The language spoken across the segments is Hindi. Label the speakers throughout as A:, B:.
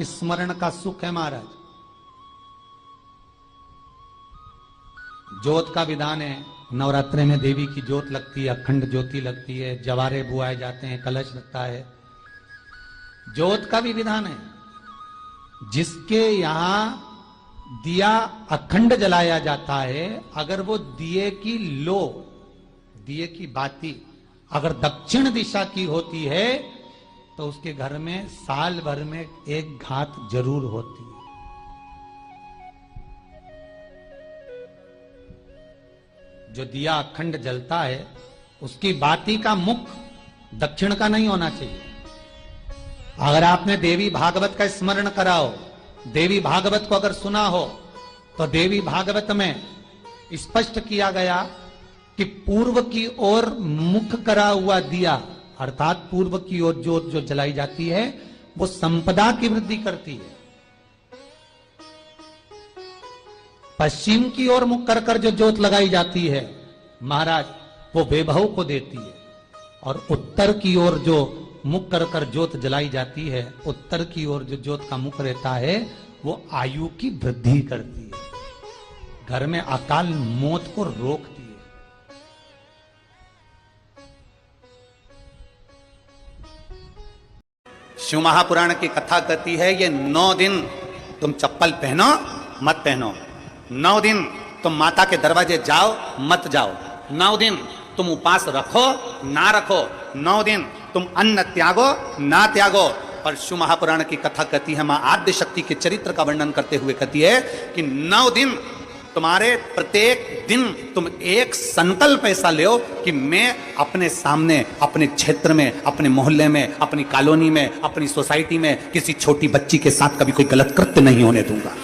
A: स्मरण का सुख है महाराज। ज्योत का विधान है, नवरात्रे में देवी की ज्योत लगती है, अखंड ज्योति लगती है, जवारे बुआए जाते हैं, कलश लगता है। ज्योत का भी विधान है। जिसके यहां दिया अखंड जलाया जाता है, अगर वो दिए की लो, दिए की बाती अगर दक्षिण दिशा की होती है तो उसके घर में साल भर में एक घात जरूर होती है। जो दिया अखंड जलता है उसकी बाती का मुख दक्षिण का नहीं होना चाहिए। अगर आपने देवी भागवत का स्मरण कराओ, देवी भागवत को अगर सुना हो, तो देवी भागवत में स्पष्ट किया गया कि पूर्व की ओर मुख करा हुआ दिया, अर्थात पूर्व की ओर ज्योत जो जलाई जाती है वो संपदा की वृद्धि करती है। पश्चिम की ओर मुख कर कर जो ज्योत लगाई जाती है महाराज, वो वैभव को देती है। और उत्तर की ओर जो मुख कर कर ज्योत जलाई जाती है, उत्तर की ओर जो ज्योत का मुख रहता है वो आयु की वृद्धि करती है, घर में अकाल मौत को रोकती है।
B: शिव महापुराण की कथा कहती है, ये 9 दिन तुम चप्पल पहनो मत पहनो, 9 दिन तुम माता के दरवाजे जाओ मत जाओ, 9 दिन तुम उपवास रखो ना रखो, 9 दिन तुम अन्न त्यागो ना त्यागो। और शिव महापुराण की कथा कहती है, मां आद्य शक्ति के चरित्र का वर्णन करते हुए कहती है कि 9 दिन तुम्हारे प्रत्येक दिन तुम एक संकल्प ऐसा लो कि मैं अपने सामने, अपने क्षेत्र में, अपने मोहल्ले में, अपनी कॉलोनी में, अपनी सोसाइटी में किसी छोटी बच्ची के साथ कभी कोई गलत कृत्य नहीं होने दूंगा।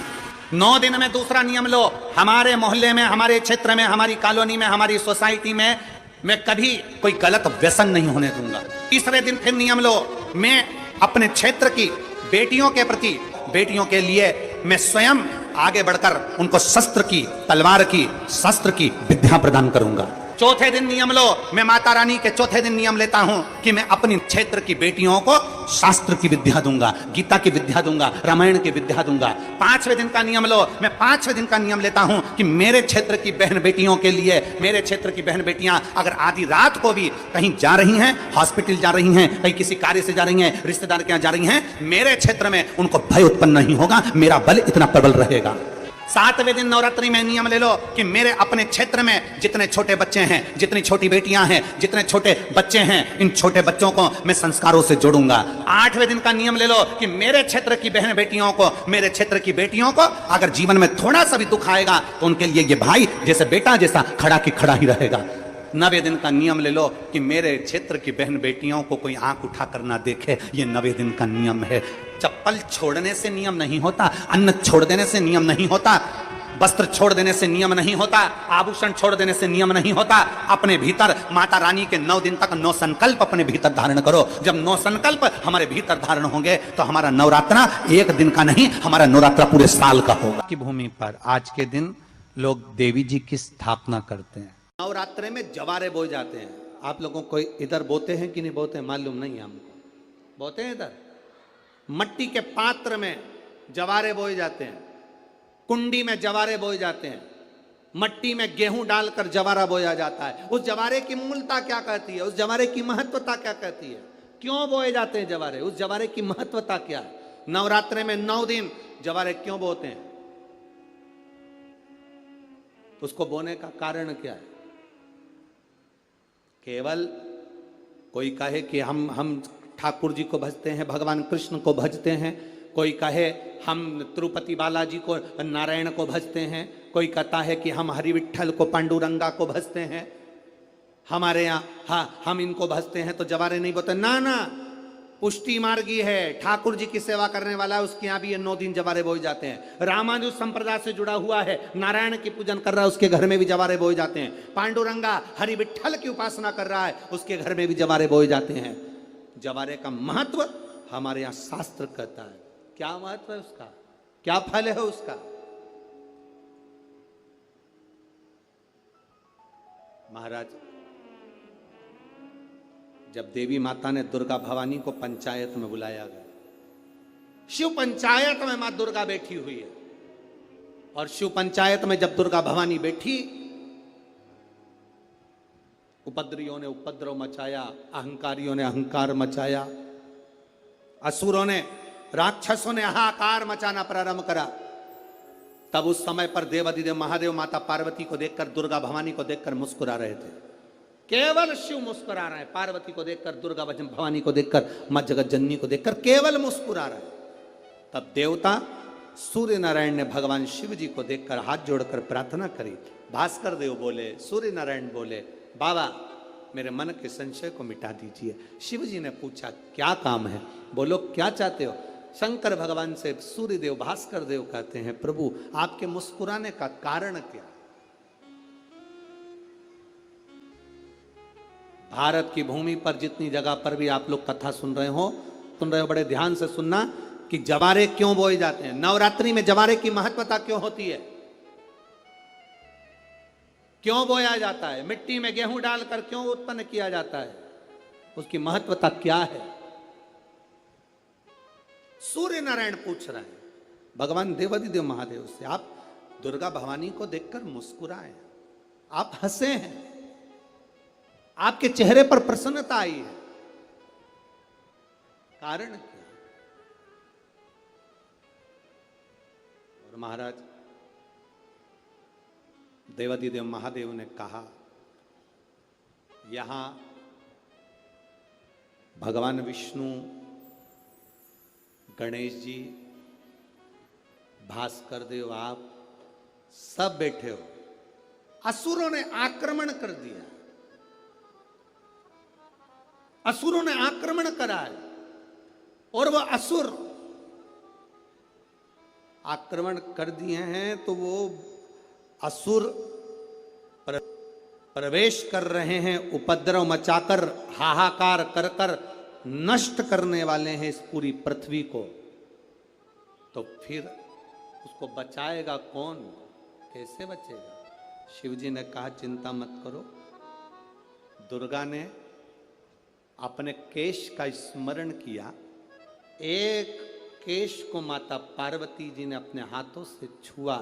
B: 9 दिन में दूसरा नियम लो, हमारे मोहल्ले में, हमारे क्षेत्र में, हमारी कॉलोनी में, हमारी सोसाइटी में मैं कभी कोई गलत व्यसन नहीं होने दूंगा। तीसरे दिन फिर नियम लो, मैं अपने क्षेत्र की बेटियों के प्रति, बेटियों के लिए मैं स्वयं आगे बढ़कर उनको शस्त्र की, तलवार की, शस्त्र की विद्या प्रदान करूंगा। चौथे दिन नियम लो, मैं माता रानी के चौथे दिन नियम लेता हूं कि मैं अपनी क्षेत्र की बेटियों को शास्त्र की विद्या दूंगा, गीता की विद्या दूंगा, रामायण की विद्या दूंगा। 5वें दिन का नियम लो, मैं 5वें दिन का नियम लेता हूं कि मेरे क्षेत्र की बहन बेटियों के लिए, मेरे क्षेत्र की बहन बेटियां अगर आधी रात को भी कहीं जा रही हैं, हॉस्पिटल जा रही हैं, कहीं किसी कार्य से जा रही हैं, रिश्तेदार के यहां जा रही हैं, मेरे क्षेत्र में उनको भय उत्पन्न नहीं होगा, मेरा बल इतना प्रबल रहेगा। 7वें दिन नवरात्रि में नियम ले लो कि मेरे अपने क्षेत्र में जितने छोटे बच्चे हैं, जितनी छोटी बेटियां हैं, जितने छोटे बच्चे हैं, इन छोटे बच्चों को मैं संस्कारों से जोड़ूंगा। 8वें दिन का नियम ले लो कि मेरे क्षेत्र की बहन बेटियों को, मेरे क्षेत्र की बेटियों को अगर जीवन में थोड़ा सा भी दुख आएगा तो उनके लिए ये भाई जैसे बेटा जैसा खड़ा की खड़ा ही रहेगा। 9वें दिन का नियम ले लो कि मेरे क्षेत्र की बहन बेटियों को कोई आंख उठा कर ना देखे, ये 9वें दिन का नियम है। चप्पल छोड़ने से नियम नहीं होता, अन्न छोड़ देने से नियम नहीं होता, वस्त्र छोड़ देने से नियम नहीं होता, आभूषण छोड़ देने से नियम नहीं होता। अपने भीतर माता रानी के 9 दिन तक 9 संकल्प अपने भीतर धारण करो। जब 9 संकल्प हमारे भीतर धारण होंगे तो हमारा नवरात्रा एक दिन का नहीं, हमारा नवरात्रा पूरे साल का होगा। की भूमि पर आज के दिन लोग देवी जी की स्थापना करते हैं। नवरात्रे में जवारे बोए जाते हैं। आप लोगों को इधर बोते हैं कि नहीं बोते हैं मालूम नहीं, हमको बोते हैं। इधर मट्टी के पात्र में जवारे बोए जाते हैं, कुंडी में जवारे बोए जाते हैं, मट्टी में गेहूं डालकर जवारा बोया जाता है। उस जवारे की मूलता क्या कहती है, उस जवारे की महत्वता क्या कहती है, क्यों बोए जाते हैं जवारे, उस जवारे की महत्वता क्या है। नवरात्रे में 9 दिन जवारे क्यों बोते हैं, उसको बोने का कारण क्या है। केवल कोई कहे कि हम ठाकुर जी को भजते हैं, भगवान कृष्ण को भजते हैं, कोई कहे हम तिरुपति बालाजी को, नारायण को भजते हैं, कोई कहता है कि हम हरि विठ्ठल को, पांडुरंगा को भजते हैं, हमारे यहाँ हाँ हम इनको भजते हैं तो जवारे नहीं बोते। ना ना, पुष्टि मार्गी है, ठाकुर जी की सेवा करने वाला है, उसके यहाँ भी ये 9 दिन जवारे बोए जाते हैं। रामानुज संप्रदाय से जुड़ा हुआ है, नारायण की पूजन कर रहा है, उसके घर में भी जवारे बोए जाते हैं। पांडुरंगा हरि विठ्ठल की उपासना कर रहा है, उसके घर में भी जवारे बोए जाते हैं। जवारे का महत्व हमारे यहाँ शास्त्र कहता है। क्या महत्व है उसका, क्या फल है उसका। महाराज, जब देवी माता ने दुर्गा भवानी को पंचायत में बुलाया गया, शिव पंचायत में मां दुर्गा बैठी हुई है, और शिव पंचायत में जब दुर्गा भवानी बैठी, उपद्रवियों ने उपद्रव मचाया, अहंकारियों ने अहंकार मचाया, असुरों ने, राक्षसों ने हाहाकार मचाना प्रारंभ करा। तब उस समय पर देवाधिदेव महादेव माता पार्वती को देखकर, दुर्गा भवानी को देखकर मुस्कुरा रहे थे। केवल शिव मुस्कुरा रहे हैं, पार्वती को देखकर, दुर्गा भवानी को देखकर, मां जगत जननी को देखकर केवल मुस्कुरा रहे हैं। तब देवता सूर्य नारायण ने भगवान शिव जी को देखकर हाथ जोड़कर प्रार्थना करी। भास्कर देव बोले, सूर्य नारायण बोले, बाबा मेरे मन के संशय को मिटा दीजिए। शिव जी ने पूछा क्या काम है, बोलो क्या चाहते हो। शंकर भगवान से सूर्य देव, भास्कर देव कहते हैं, प्रभु आपके मुस्कुराने का कारण क्या। भारत की भूमि पर जितनी जगह पर भी आप लोग कथा सुन रहे हो, बड़े ध्यान से सुनना कि जवारे क्यों बोए जाते हैं। नवरात्रि में जवारे की महत्वता क्यों होती है, क्यों बोया जाता है, मिट्टी में गेहूं डालकर क्यों उत्पन्न किया जाता है, उसकी महत्वता क्या है। सूर्य नारायण पूछ रहे हैं भगवान देवाधिदेव महादेव से, आप दुर्गा भवानी को देखकर मुस्कुराए, आप हंसे हैं, आपके चेहरे पर प्रसन्नता आई है, कारण क्या। और महाराज देवाधिदेव महादेव ने कहा, यहां भगवान विष्णु, गणेश जी, भास्कर देव, आप सब बैठे हो। असुरों ने आक्रमण कर दिया, असुरों ने आक्रमण करा है, और वह असुर आक्रमण कर दिए हैं तो वो असुर प्रवेश कर रहे हैं, उपद्रव मचाकर, हाहाकार कर कर नष्ट करने वाले हैं इस पूरी पृथ्वी को। तो फिर उसको बचाएगा कौन, कैसे बचेगा। शिव जी ने कहा चिंता मत करो। दुर्गा ने अपने केश का स्मरण किया, एक केश को माता पार्वती जी ने अपने हाथों से छुआ,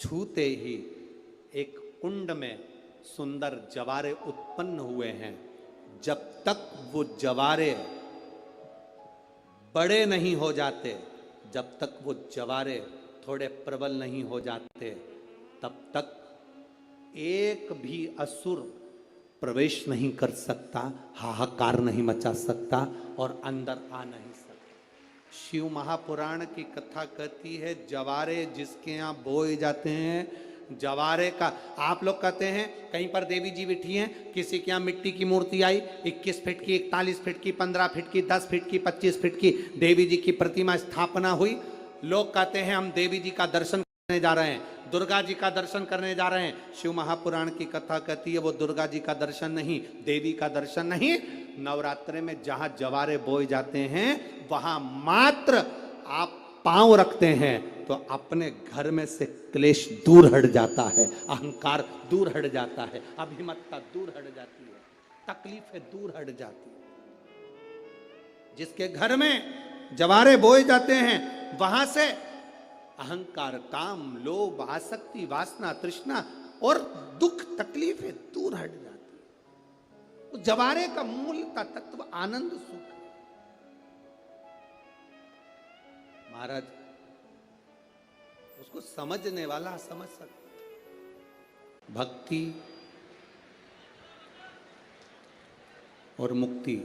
B: छूते ही एक कुंड में सुंदर जवारे उत्पन्न हुए हैं। जब तक वो जवारे बड़े नहीं हो जाते, जब तक वो जवारे थोड़े प्रबल नहीं हो जाते, तब तक एक भी असुर प्रवेश नहीं कर सकता, हाहाकार नहीं मचा सकता और अंदर आ नहीं सकता। शिव महापुराण की कथा कहती है, जवारे जिसके यहाँ बोए जाते हैं, जवारे का, आप लोग कहते हैं कहीं पर देवी जी बैठी हैं, किसी के यहाँ मिट्टी की मूर्ति आई, 21 फीट की, 41 फीट की, 15 फीट की, 10 फीट की, 25 फीट की देवी जी की प्रतिमा स्थापना हुई। लोग कहते हैं हम देवी जी का दर्शन करने जा रहे हैं, दुर्गा जी का दर्शन करने जा रहे हैं। शिव महापुराण की कथा कहती है वो दुर्गा जी का दर्शन नहीं, देवी का दर्शन नहीं। नवरात्रे में जहां जवारे बोए जाते हैं वहां मात्र आप पांव रखते हैं तो अपने घर में से क्लेश दूर हट जाता है, अहंकार दूर हट जाता है, अभिमतता दूर हट जाती है, तकलीफें दूर हट जाती है। जिसके घर में जवारे बोए जाते हैं वहां से अहंकार, काम, लोभ, आसक्ति, वासना, तृष्णा और दुख, तकलीफें दूर हट जाती है। तो जवारे का मूल का तत्व आनंद, सुख। महाराज उसको समझने वाला समझ सकता। भक्ति और मुक्ति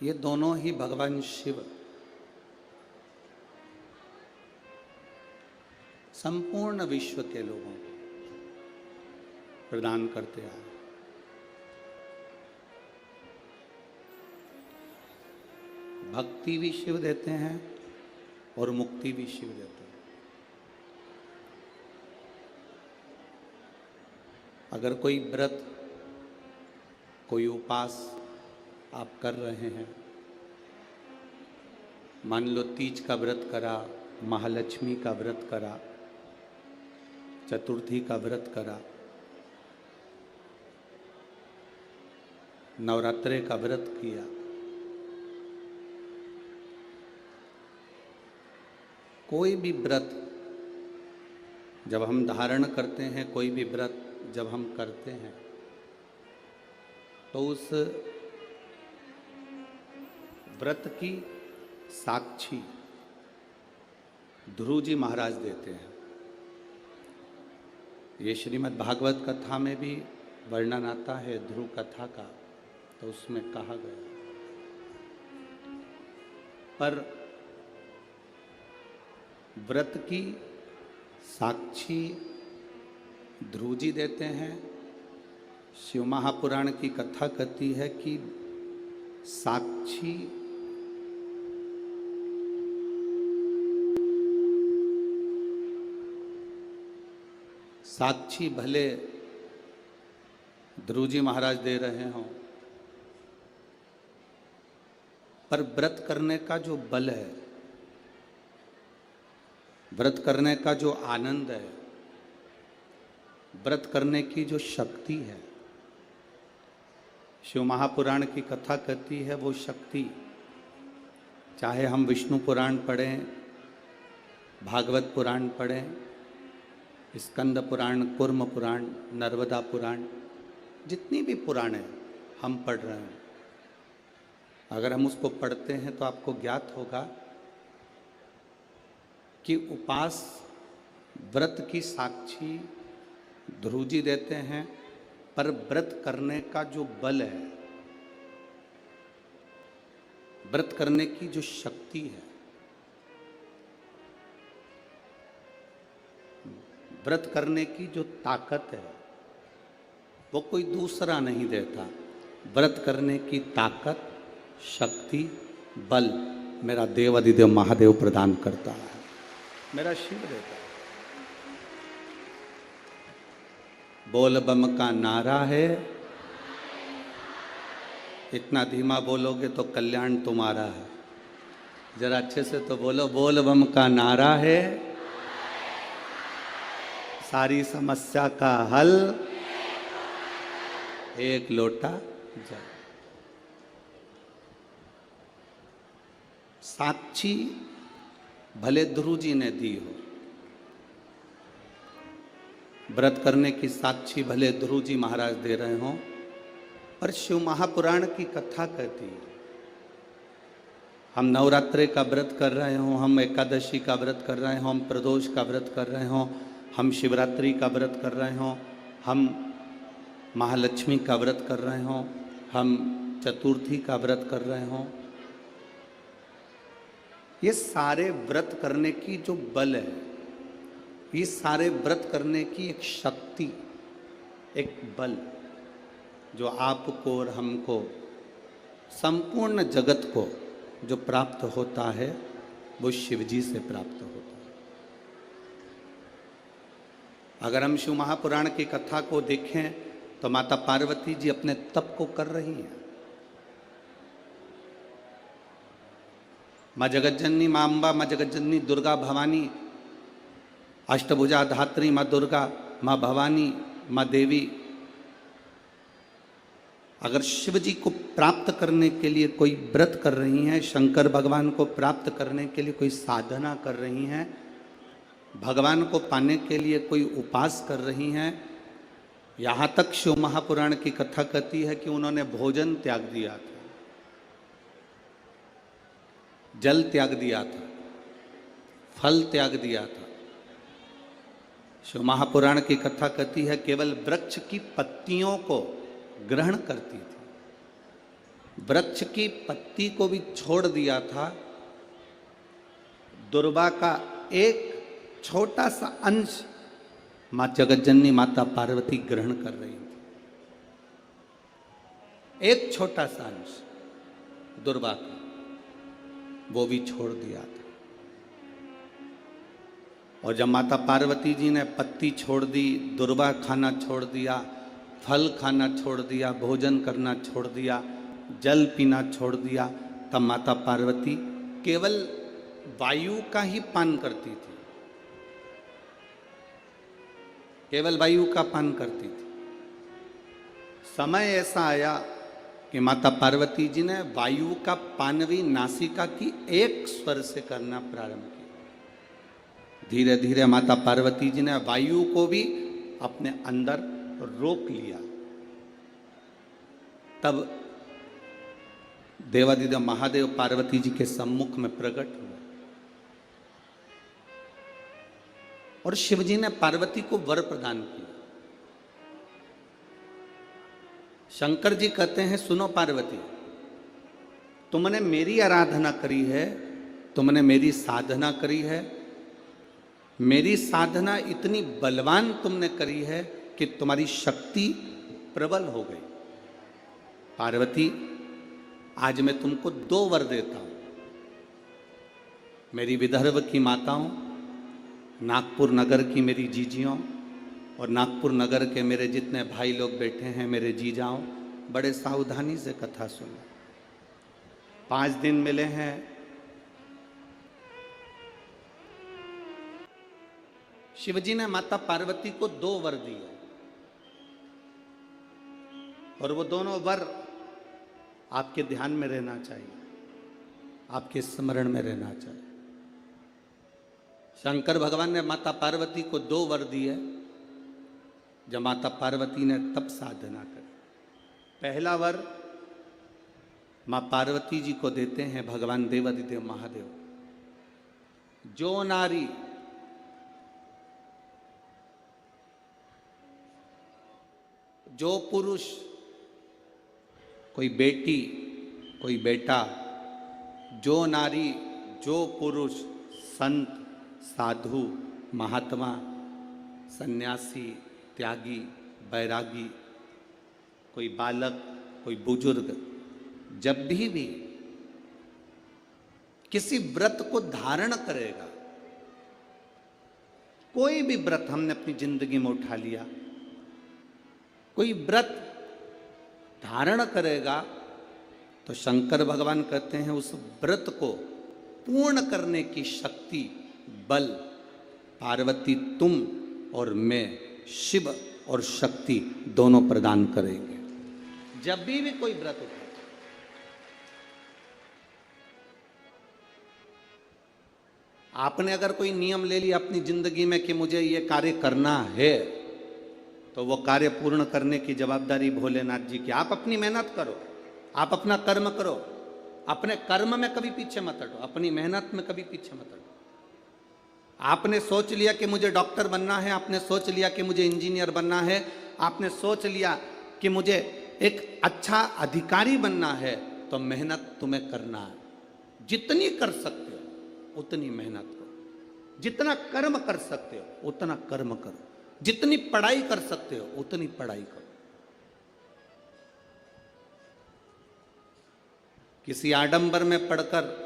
B: ये दोनों ही भगवान शिव संपूर्ण विश्व के लोगों को प्रदान करते आए। भक्ति भी शिव देते हैं और मुक्ति भी शिव देते हैं। अगर कोई व्रत, कोई उपास आप कर रहे हैं, मान लो तीज का व्रत करा, महालक्ष्मी का व्रत करा, चतुर्थी का व्रत करा, नवरात्रे का व्रत किया। कोई भी व्रत जब हम धारण करते हैं, कोई भी व्रत जब हम करते हैं, तो उस व्रत की साक्षी ध्रुव जी महाराज देते हैं। ये श्रीमद् भागवत कथा में भी वर्णन आता है ध्रुव कथा का, तो उसमें कहा गया। पर व्रत की साक्षी ध्रुव जी देते हैं। शिव महापुराण की कथा कहती है कि साक्षी भले ध्रुव जी महाराज दे रहे हों, पर व्रत करने का जो बल है, व्रत करने का जो आनंद है, व्रत करने की जो शक्ति है, शिव महापुराण की कथा कहती है वो शक्ति, चाहे हम विष्णु पुराण पढ़ें, भागवत पुराण पढ़ें, स्कंद पुराण, कूर्म पुराण, नर्मदा पुराण, जितनी भी पुराण है हम पढ़ रहे हैं, अगर हम उसको पढ़ते हैं तो आपको ज्ञात होगा कि उपास व्रत की साक्षी ध्रुव जी देते हैं, पर व्रत करने का जो बल है, व्रत करने की जो शक्ति है, व्रत करने की जो ताकत है, वो कोई दूसरा नहीं देता। व्रत करने की ताकत, शक्ति, बल मेरा देव अधिदेव महादेव प्रदान करता है, मेरा शिव देता है। बोल बम का नारा है, इतना धीमा बोलोगे तो कल्याण तुम्हारा है। जरा अच्छे से तो बोलो, बोल बम का नारा है, सारी समस्या का हल एक लोटा जल। साक्षी भले ध्रुव जी ने दी हो, व्रत करने की साक्षी भले ध्रुव जी महाराज दे रहे हों, पर शिव महापुराण की कथा कहती है, हम नवरात्रे का व्रत कर रहे हों, हम एकादशी का व्रत कर रहे हों, हम प्रदोष का व्रत कर रहे हों, हम शिवरात्रि का व्रत कर रहे हों, हम महालक्ष्मी का व्रत कर रहे हों, हम चतुर्थी का व्रत कर रहे हों, ये सारे व्रत करने की जो बल है, ये सारे व्रत करने की एक शक्ति, एक बल जो आपको और हमको, संपूर्ण जगत को जो प्राप्त होता है, वो शिव जी से प्राप्त होता है। अगर हम शिव महापुराण की कथा को देखें तो माता पार्वती जी अपने तप को कर रही हैं। माँ जगज्जननी, माँ अम्बा, माँ जगज्जननी दुर्गा भवानी, अष्टभुजा धात्री माँ दुर्गा, माँ भवानी, माँ देवी, अगर शिव जी को प्राप्त करने के लिए कोई व्रत कर रही हैं, शंकर भगवान को प्राप्त करने के लिए कोई साधना कर रही हैं, भगवान को पाने के लिए कोई उपास कर रही हैं, यहाँ तक शिव महापुराण की कथा कहती है कि उन्होंने भोजन त्याग दिया था, जल त्याग दिया था, फल त्याग दिया था। शिव महापुराण की कथा कहती है केवल वृक्ष की पत्तियों को ग्रहण करती थी, वृक्ष की पत्ती को भी छोड़ दिया था। दुर्वा का एक छोटा सा अंश मां जगज्जननी माता पार्वती ग्रहण कर रही थी, एक छोटा सा अंश दुर्वा का, वो भी छोड़ दिया था। और जब माता पार्वती जी ने पत्ती छोड़ दी, दुर्वा खाना छोड़ दिया, फल खाना छोड़ दिया, भोजन करना छोड़ दिया, जल पीना छोड़ दिया, तब माता पार्वती केवल वायु का ही पान करती थी, केवल वायु का पान करती थी। समय ऐसा आया कि माता पार्वती जी ने वायु का पानवी नासिका की एक स्वर से करना प्रारंभ किया। धीरे धीरे माता पार्वती जी ने वायु को भी अपने अंदर रोक लिया। तब देवादिदेव महादेव पार्वती जी के सम्मुख में प्रकट हुए और शिवजी ने पार्वती को वर प्रदान किया। शंकर जी कहते हैं, सुनो पार्वती, तुमने मेरी आराधना करी है, तुमने मेरी साधना करी है, मेरी साधना इतनी बलवान तुमने करी है कि तुम्हारी शक्ति प्रबल हो गई। पार्वती, आज मैं तुमको 2 वर देता हूं। मेरी विदर्भ की माताओं, नागपुर नगर की मेरी जीजियों और नागपुर नगर के मेरे जितने भाई लोग बैठे हैं, मेरे जीजाओं, बड़े सावधानी से कथा सुनो। 5 दिन मिले हैं। शिवजी ने माता पार्वती को 2 वर दिए और वो दोनों वर आपके ध्यान में रहना चाहिए, आपके स्मरण में रहना चाहिए। शंकर भगवान ने माता पार्वती को 2 वर दिए जब माता पार्वती ने तप साधना करी। पहला वर मां पार्वती जी को देते हैं भगवान देवादिदेव महादेव, जो नारी जो पुरुष, कोई बेटी कोई बेटा, जो नारी जो पुरुष, संत साधु महात्मा सन्यासी त्यागी बैरागी, कोई बालक कोई बुजुर्ग, जब भी किसी व्रत को धारण करेगा, कोई भी व्रत हमने अपनी जिंदगी में उठा लिया, कोई व्रत धारण करेगा तो शंकर भगवान कहते हैं उस व्रत को पूर्ण करने की शक्ति, बल पार्वती तुम और मैं, शिव और शक्ति दोनों प्रदान करेंगे। जब भी कोई व्रत उठे, आपने अगर कोई नियम ले लिया अपनी जिंदगी में कि मुझे ये कार्य करना है, तो वो कार्य पूर्ण करने की जवाबदारी भोलेनाथ जी की। आप अपनी मेहनत करो, आप अपना कर्म करो, अपने कर्म में कभी पीछे मत हटो, अपनी मेहनत में कभी पीछे मत हटो। आपने सोच लिया कि मुझे डॉक्टर बनना है, आपने सोच लिया कि मुझे इंजीनियर बनना है, आपने सोच लिया कि मुझे एक अच्छा अधिकारी बनना है, तो मेहनत तुम्हें करना है। जितनी कर सकते हो उतनी मेहनत करो, जितना कर्म कर सकते हो उतना कर्म करो, जितनी पढ़ाई कर सकते हो उतनी पढ़ाई करो। किसी आडंबर में पढ़कर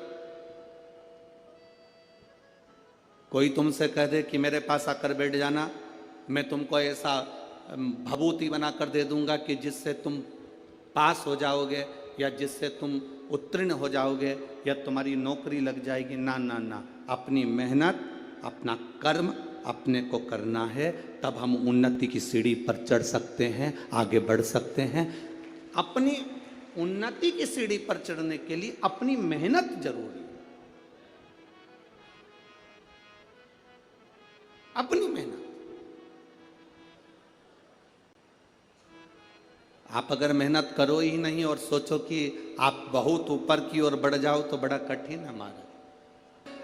B: कोई तुमसे कह दे कि मेरे पास आकर बैठ जाना, मैं तुमको ऐसा भभूति बनाकर दे दूंगा कि जिससे तुम पास हो जाओगे या जिससे तुम उत्तीर्ण हो जाओगे या तुम्हारी नौकरी लग जाएगी। ना ना ना, अपनी मेहनत अपना कर्म अपने को करना है, तब हम उन्नति की सीढ़ी पर चढ़ सकते हैं, आगे बढ़ सकते हैं। अपनी उन्नति की सीढ़ी पर चढ़ने के लिए अपनी मेहनत जरूरी है, अपनी मेहनत। आप अगर मेहनत करो ही नहीं और सोचो कि आप बहुत ऊपर की ओर बढ़ जाओ तो बड़ा कठिन है हमारा।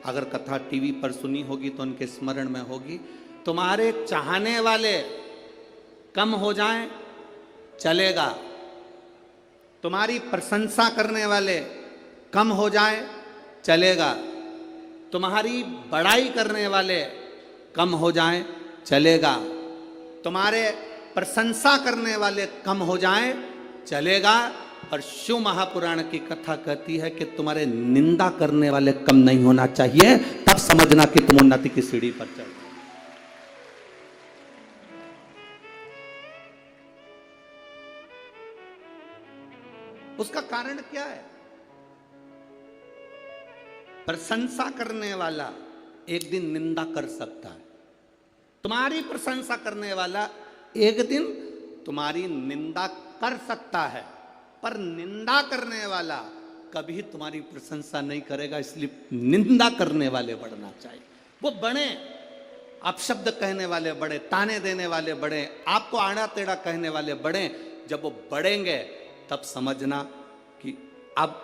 B: अगर कथा टीवी पर सुनी होगी तो उनके स्मरण में होगी, तुम्हारे चाहने वाले कम हो जाएं चलेगा, तुम्हारी प्रशंसा करने वाले कम हो जाएं चलेगा, तुम्हारी बड़ाई करने वाले कम हो जाएं चलेगा, तुम्हारे प्रशंसा करने वाले कम हो जाएं चलेगा। और शिव महापुराण की कथा कहती है कि तुम्हारे निंदा करने वाले कम नहीं होना चाहिए, तब समझना कि तुम उन्नति की सीढ़ी पर चल। उसका कारण क्या है? प्रशंसा करने वाला एक दिन निंदा कर सकता है, तुम्हारी प्रशंसा करने वाला एक दिन तुम्हारी निंदा कर सकता है। पर निंदा करने वाला कभी तुम्हारी प्रशंसा नहीं करेगा, इसलिए निंदा करने वाले बढ़ना चाहिए। वो बड़े अपशब्द कहने वाले बड़े, ताने देने वाले बड़े, आपको आड़ा टेढ़ा कहने वाले बड़े, जब वो बढ़ेंगे तब समझना कि अब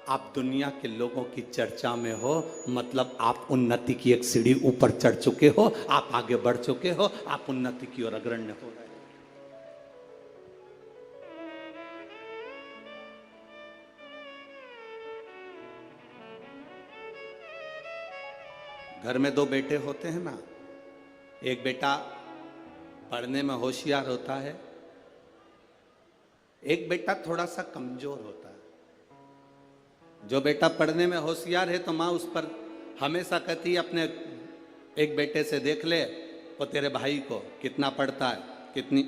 B: आप दुनिया के लोगों की चर्चा में हो, मतलब आप उन्नति की एक सीढ़ी ऊपर चढ़ चुके हो, आप आगे बढ़ चुके हो, आप उन्नति की ओर अग्रण्य हो रहे हो। घर में दो बेटे होते हैं ना, एक बेटा पढ़ने में होशियार होता है, एक बेटा थोड़ा सा कमजोर होता है। जो बेटा पढ़ने में होशियार है तो माँ उस पर हमेशा कहती है अपने एक बेटे से देख ले वो तेरे भाई को कितना पढ़ता है, कितनी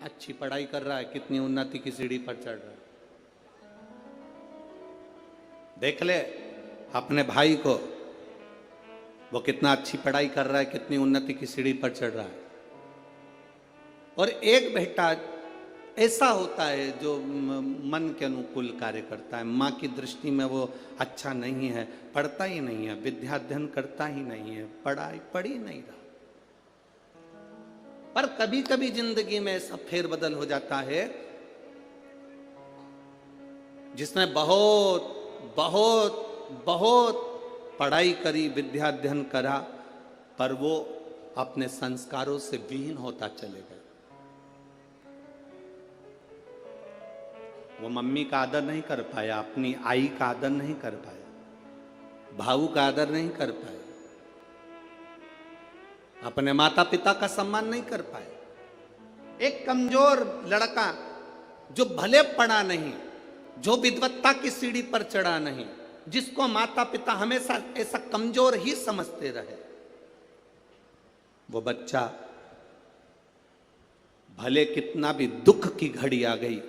B: अच्छी पढ़ाई कर रहा है, कितनी उन्नति की सीढ़ी पर चढ़ रहा है। देख ले अपने भाई को, वो कितना अच्छी पढ़ाई कर रहा है, कितनी उन्नति की सीढ़ी पर चढ़ रहा है। और एक बेटा ऐसा होता है जो मन के अनुकूल कार्य करता है, माँ की दृष्टि में वो अच्छा नहीं है, पढ़ता ही नहीं है, विद्या अध्ययन करता ही नहीं है, पढ़ाई पढ़ ही नहीं रहा। पर कभी कभी जिंदगी में ऐसा फेरबदल हो जाता है, जिसने बहुत बहुत बहुत पढ़ाई करी, विद्या अध्ययन करा, पर वो अपने संस्कारों से विहीन होता चले गए। वो मम्मी का आदर नहीं कर पाया, अपनी आई का आदर नहीं कर पाया, भाऊ का आदर नहीं कर पाया, अपने माता पिता का सम्मान नहीं कर पाया। एक कमजोर लड़का जो भले पढ़ा नहीं, जो विद्वत्ता की सीढ़ी पर चढ़ा नहीं, जिसको माता पिता हमेशा ऐसा कमजोर ही समझते रहे, वो बच्चा भले कितना भी दुख की घड़ी आ गई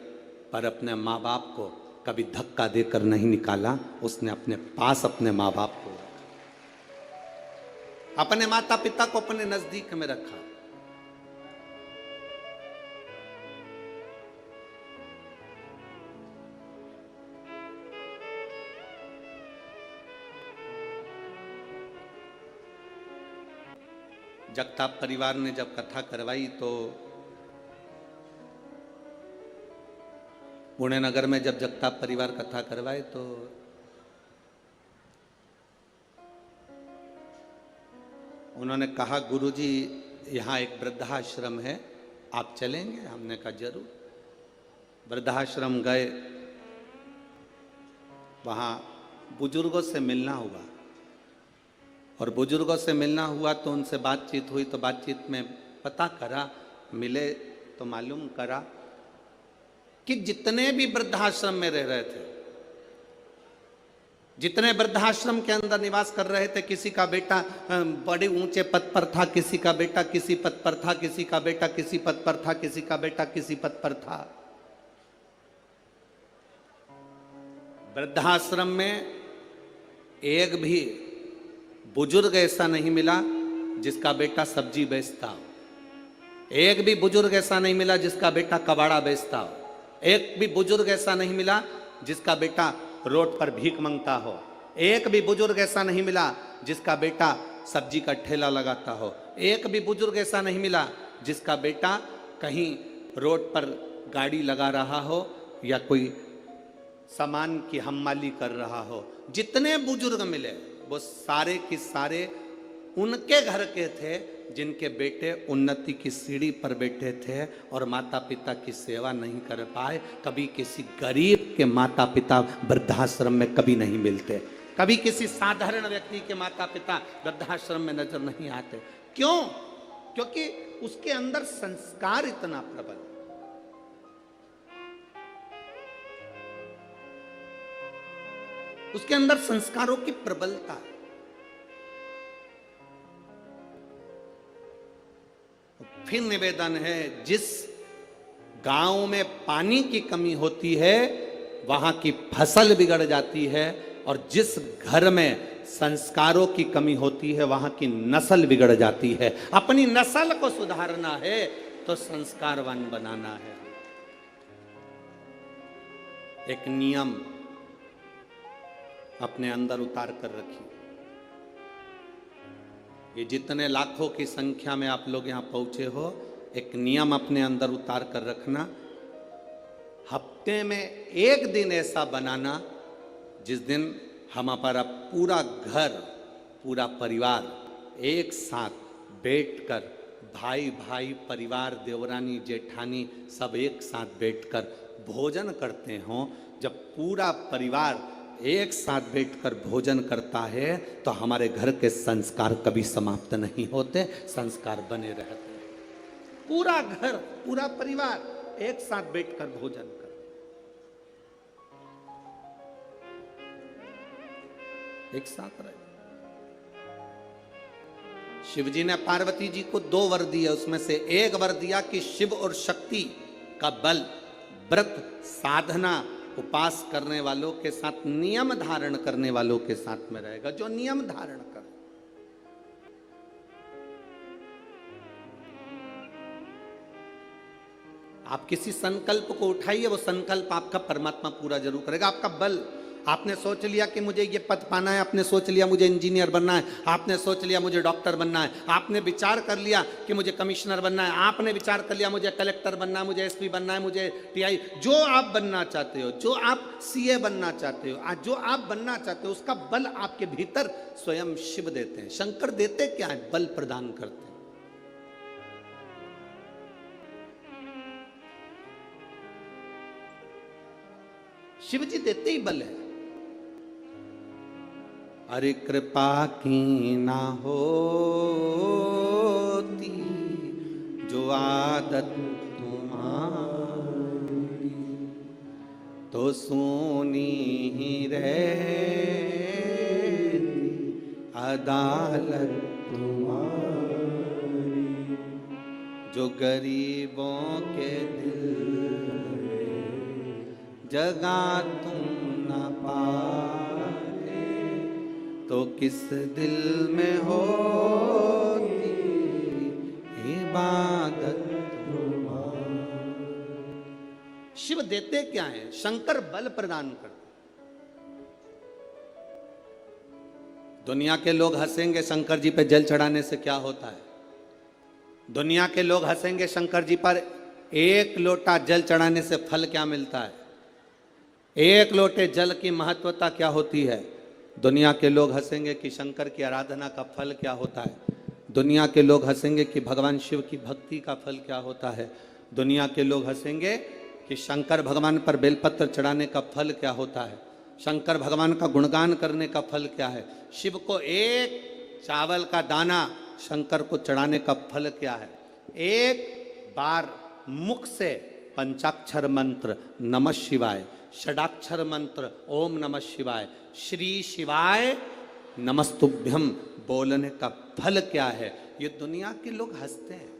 B: पर अपने माँ बाप को कभी धक्का देकर नहीं निकाला, उसने अपने पास अपने माँ बाप को रखा, अपने माता पिता को अपने नजदीक में रखा। जगताप परिवार ने जब कथा करवाई तो पुणे नगर में जब जगताप परिवार कथा करवाए तो उन्होंने कहा, गुरुजी यहाँ एक वृद्धाश्रम है, आप चलेंगे? हमने कहा जरूर। वृद्धाश्रम गए, वहाँ बुजुर्गों से मिलना हुआ, और बुजुर्गों से मिलना हुआ तो उनसे बातचीत हुई, तो बातचीत में पता करा, मिले तो मालूम करा कि जितने भी वृद्धाश्रम में रह रहे थे, जितने वृद्धाश्रम के अंदर निवास कर रहे थे, किसी का बेटा बड़े ऊंचे पद पर था, किसी का बेटा किसी पद पर था, किसी का बेटा किसी पद पर था, किसी का बेटा किसी पद पर था। वृद्धाश्रम में एक भी बुजुर्ग ऐसा नहीं मिला जिसका बेटा सब्जी बेचता हो, एक भी बुजुर्ग ऐसा नहीं मिला जिसका बेटा कबाड़ा बेचता हो, एक भी बुजुर्ग ऐसा नहीं मिला जिसका बेटा रोड पर भीख मांगता हो, एक भी बुजुर्ग ऐसा नहीं मिला जिसका बेटा सब्जी का ठेला लगाता हो, एक भी बुजुर्ग ऐसा नहीं मिला जिसका बेटा कहीं रोड पर गाड़ी लगा रहा हो या कोई सामान की हम्माली कर रहा हो। जितने बुजुर्ग मिले वो सारे के सारे उनके घर के थे जिनके बेटे उन्नति की सीढ़ी पर बैठे थे और माता पिता की सेवा नहीं कर पाए। कभी किसी गरीब के माता पिता वृद्धाश्रम में कभी नहीं मिलते, कभी किसी साधारण व्यक्ति के माता पिता वृद्धाश्रम में नजर नहीं आते। क्यों? क्योंकि उसके अंदर संस्कार इतना प्रबल, उसके अंदर संस्कारों की प्रबलता है। फिर निवेदन है, जिस गांव में पानी की कमी होती है वहां की फसल बिगड़ जाती है, और जिस घर में संस्कारों की कमी होती है वहां की नस्ल बिगड़ जाती है। अपनी नस्ल को सुधारना है तो संस्कारवान बनाना है। एक नियम अपने अंदर उतार कर रखिए। ये जितने लाखों की संख्या में आप लोग यहां पहुंचे हो, एक नियम अपने अंदर उतार कर रखना। हफ्ते में एक दिन ऐसा बनाना जिस दिन हमारा पूरा घर, पूरा परिवार एक साथ बैठकर, भाई भाई, परिवार, देवरानी, जेठानी सब एक साथ बैठकर भोजन करते हों। जब पूरा परिवार एक साथ बैठकर भोजन करता है तो हमारे घर के संस्कार कभी समाप्त नहीं होते, संस्कार बने रहते हैं। पूरा घर, पूरा परिवार एक साथ बैठकर भोजन कर, एक साथ रहे। शिव जी ने पार्वती जी को 2 वर दिए, उसमें से एक वर दिया कि शिव और शक्ति का बल व्रत, साधना, उपास करने वालों के साथ, नियम धारण करने वालों के साथ में रहेगा, जो नियम धारण कर। आप किसी संकल्प को उठाइए, वो संकल्प आपका परमात्मा पूरा जरूर करेगा। आपका बल, आपने सोच लिया कि मुझे ये पद पाना है, आपने सोच लिया मुझे इंजीनियर बनना है, आपने सोच लिया मुझे डॉक्टर बनना है, आपने विचार कर लिया कि मुझे कमिश्नर बनना है, आपने विचार कर लिया मुझे कलेक्टर बनना है, मुझे एसपी बनना है, मुझे टीआई, जो आप बनना चाहते हो, जो आप सीए बनना चाहते हो, जो आप बनना चाहते हो, उसका बल आपके भीतर स्वयं शिव देते हैं। शंकर देते क्या है? बल प्रदान करते हैं। शिव जी देते ही बल है। अरे कृपा की ना होती जो आदत तुम्हारी, तो सोनी ही रहती अदालत तुम्हारी। जो गरीबों के दिल जगा तुम न पाते, तो किस दिल में होती इबादत तुम्हारी। शिव देते क्या है? शंकर बल प्रदान करते। दुनिया के लोग हंसेंगे शंकर जी पे जल चढ़ाने से क्या होता है? दुनिया के लोग हंसेंगे शंकर जी पर एक लोटा जल चढ़ाने से फल क्या मिलता है? एक लोटे जल की महत्वता क्या होती है? दुनिया के लोग हंसेंगे कि शंकर की आराधना का फल क्या होता है। दुनिया के लोग हंसेंगे कि भगवान शिव की भक्ति का फल क्या होता है। दुनिया के लोग हंसेंगे कि शंकर भगवान पर बेलपत्र चढ़ाने का फल क्या होता है। शंकर भगवान का गुणगान करने का फल क्या है। शिव को एक चावल का दाना शंकर को चढ़ाने का फल क्या है। एक बार मुख से पंचाक्षर मंत्र नमः शिवाय, षडाक्षर मंत्र ओम नमः शिवाय, श्री शिवाय नमस्तुभ्यम बोलने का फल क्या है। ये दुनिया के लोग हंसते हैं,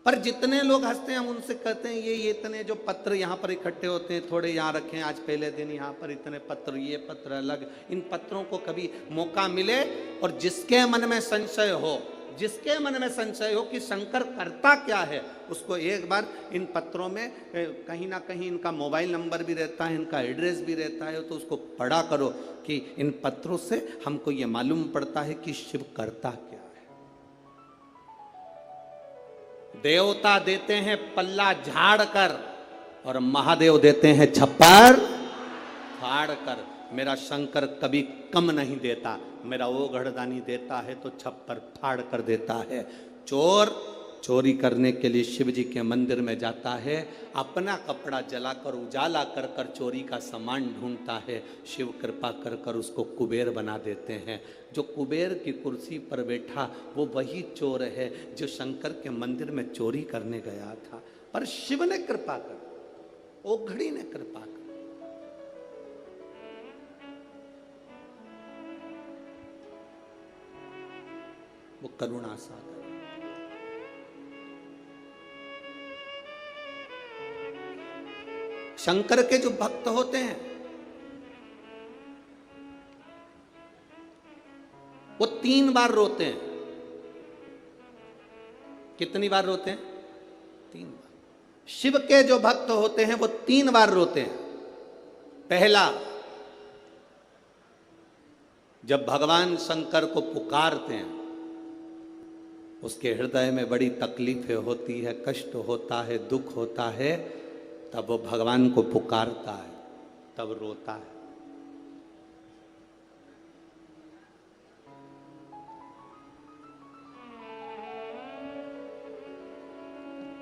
B: पर जितने लोग हंसते हैं हम उनसे कहते हैं ये इतने जो पत्र यहाँ पर इकट्ठे होते हैं, थोड़े यहाँ रखें, आज पहले दिन यहाँ पर इतने पत्र, ये पत्र अलग। इन पत्रों को कभी मौका मिले और जिसके मन में संशय हो, जिसके मन में संशय हो कि शंकर करता क्या है, उसको एक बार इन पत्रों में कहीं ना कहीं इनका मोबाइल नंबर भी रहता है, इनका एड्रेस भी रहता है, तो उसको पढ़ा करो कि इन पत्रों से हमको ये मालूम पड़ता है कि शिव करता क्या है। देवता देते हैं पल्ला झाड़ कर और महादेव देते हैं छप्पर फाड़ कर। मेरा शंकर कभी कम नहीं देता, मेरा वो गढ़दानी देता है तो छप्पर फाड़ कर देता है। चोर चोरी करने के लिए शिव जी के मंदिर में जाता है, अपना कपड़ा जलाकर उजाला कर कर चोरी का सामान ढूंढता है। शिव कृपा कर कर उसको कुबेर बना देते हैं। जो कुबेर की कुर्सी पर बैठा वो वही चोर है जो शंकर के मंदिर में चोरी करने गया था। पर शिव ने कृपा कर, ओघड़ी ने कृपा कर। वो करुणा सागर। शंकर के जो भक्त होते हैं वो 3 बार रोते हैं। कितनी बार रोते हैं? 3 बार। शिव के जो भक्त होते हैं वो 3 बार रोते हैं। पहला, जब भगवान शंकर को पुकारते हैं, उसके हृदय में बड़ी तकलीफें होती है, कष्ट होता है, दुख होता है, तब वो भगवान को पुकारता है, तब रोता है।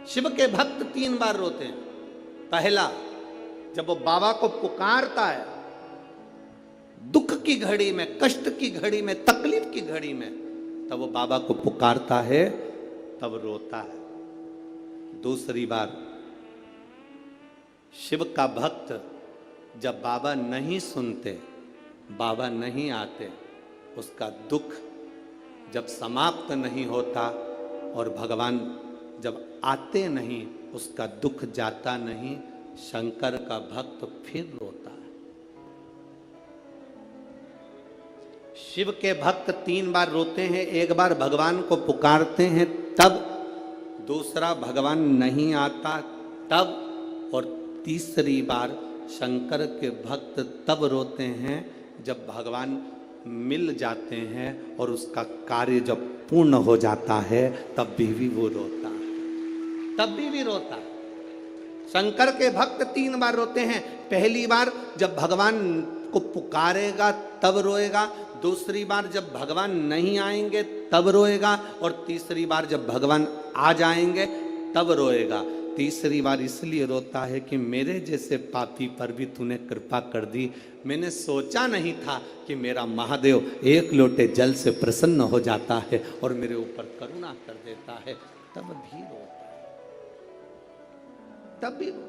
B: शिव के भक्त 3 बार रोते हैं। पहला, जब वो बाबा को पुकारता है, दुख की घड़ी में, कष्ट की घड़ी में, तकलीफ की घड़ी में, तब वो बाबा को पुकारता है, तब रोता है। दूसरी बार, शिव का भक्त जब बाबा नहीं सुनते, बाबा नहीं आते, उसका दुख जब समाप्त नहीं होता और भगवान जब आते नहीं, उसका दुख जाता नहीं, शंकर का भक्त फिर रोता है। शिव के भक्त 3 बार रोते हैं, एक बार भगवान को पुकारते हैं तब, दूसरा भगवान नहीं आता तब, और तीसरी बार शंकर के भक्त तब रोते हैं जब भगवान मिल जाते हैं और उसका कार्य जब पूर्ण हो जाता है, तब भी वो रोता है, तब भी रोता है। शंकर के भक्त 3 बार रोते हैं। पहली बार जब भगवान को पुकारेगा तब रोएगा, दूसरी बार जब भगवान नहीं आएंगे तब रोएगा, और तीसरी बार जब भगवान आ जाएंगे तब रोएगा। तीसरी बार इसलिए रोता है कि मेरे जैसे पापी पर भी तूने कृपा कर दी। मैंने सोचा नहीं था कि मेरा महादेव एक लोटे जल से प्रसन्न हो जाता है और मेरे ऊपर करुणा कर देता है, तब भी रोता है, तब भी रोता है।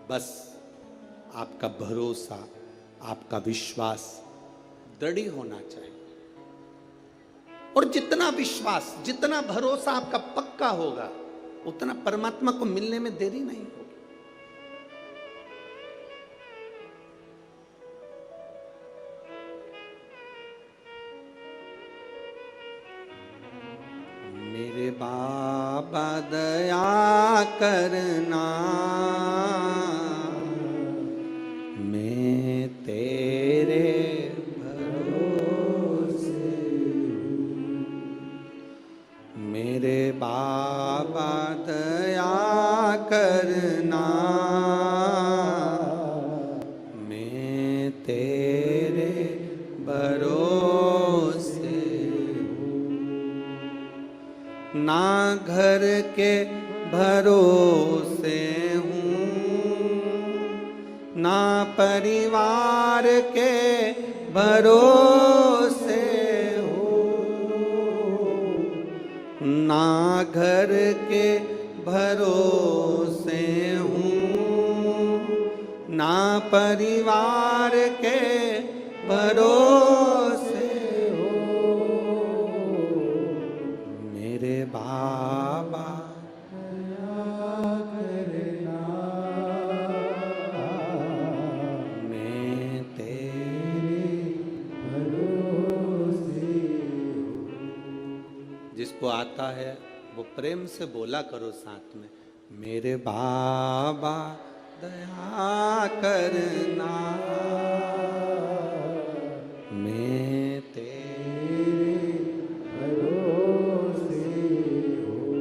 B: बस आपका भरोसा, आपका विश्वास दृढ़ होना चाहिए, और जितना विश्वास, जितना भरोसा आपका पक्का होगा, उतना परमात्मा को मिलने में देरी नहीं होगी। मेरे बाबा दया करना, मैं तेरे भरोसे हूँ। मेरे बाबा दया करना, मैं तेरे भरोसे हूँ। ना घर के भरोसे हूँ, ना परिवार के भरोसे हूँ, ना घर के भरोसे हूँ, ना परिवार के भरोसे हूँ। मेरे बाबा मैं तेरे भरोसे हूँ। जिसको आता है वो प्रेम से बोला करो साथ में, मेरे बाबा दया करना, मैं तेरे भरोसे हूँ।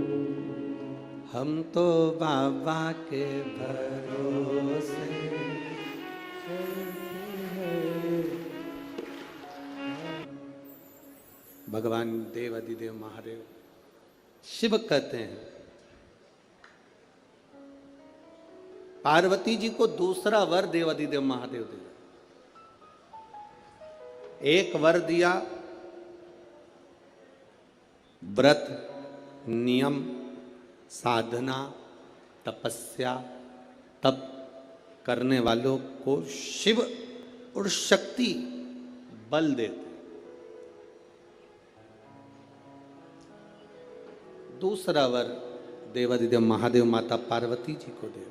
B: हम तो बाबा के भरोसे भगवान देव अधिदेव महादेव शिव कहते हैं, पार्वती जी को दूसरा वर देव अधिदेव महादेव दिया। एक वर दिया व्रत, नियम, साधना, तपस्या, तप करने वालों को शिव और शक्ति बल देते। दूसरा वर देवादिदेव महादेव माता पार्वती जी को दे।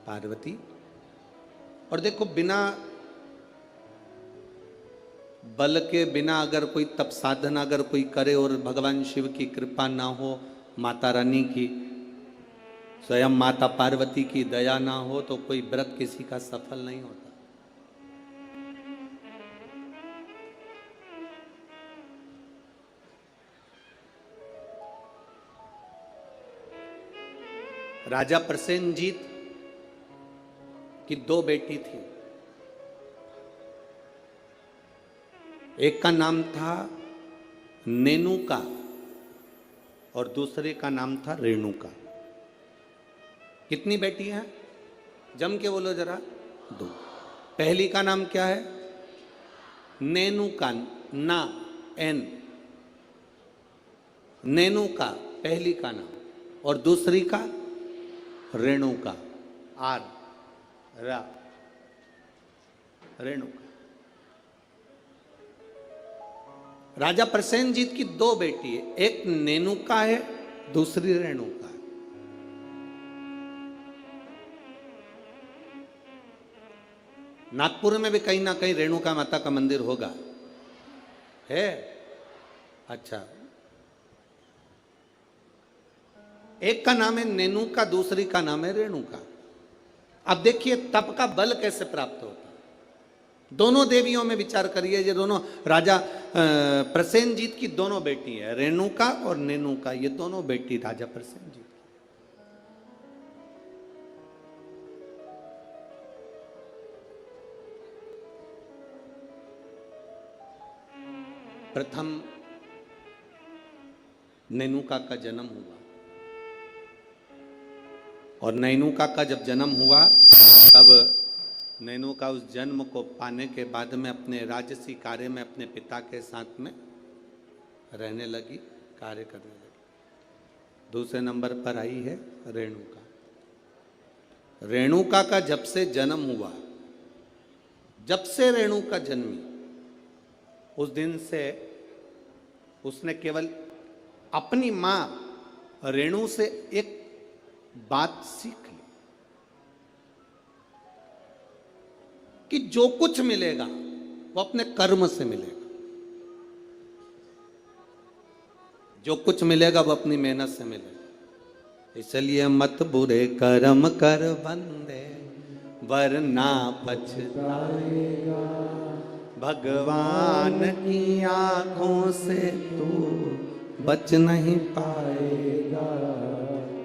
B: पार्वती, और देखो बिना बल के, बिना अगर कोई तप साधना अगर कोई करे और भगवान शिव की कृपा ना हो, माता रानी की, स्वयं माता पार्वती की दया ना हो तो कोई व्रत किसी का सफल नहीं होता। राजा प्रसेनजीत की 2 बेटी थी। एक का नाम था नेनुका और दूसरे का नाम था रेणुका। कितनी बेटी हैं? जम के बोलो जरा। 2। पहली का नाम क्या है? नेनुका, ना एन, नेनुका पहली का नाम, और दूसरी का रेणुका, आर रा, रेणुका। राजा प्रसेनजीत की 2 बेटी है, एक नेनुका है, दूसरी रेणुका है। नागपुर में भी कहीं ना कहीं रेणुका माता का मंदिर होगा, है? अच्छा, एक का नाम है नेनुका, दूसरी का नाम है रेणुका। अब देखिए तप का बल कैसे प्राप्त होता है। दोनों देवियों में विचार करिए, ये दोनों राजा प्रसेनजीत की दोनों बेटी है, रेणुका और नेनुका, ये दोनों बेटी राजा प्रसेनजीत। प्रथम नेनुका का जन्म हुआ और नेनुका का जब जन्म हुआ तब नेनुका उस जन्म को पाने के बाद में अपने राजसी कार्य में अपने पिता के साथ में रहने लगी, कार्य करने लगी। दूसरे नंबर पर आई है रेणुका। रेणुका का जब से जन्म हुआ, जब से रेणुका जन्मी, उस दिन से उसने केवल अपनी मां रेणु से एक बात सीख ली कि जो कुछ मिलेगा वो अपने कर्म से मिलेगा, जो कुछ मिलेगा वो अपनी मेहनत से मिलेगा। इसलिए मत बुरे कर्म कर बंदे वरना पछताएगा, भगवान की आंखों से तू बच नहीं पाएगा,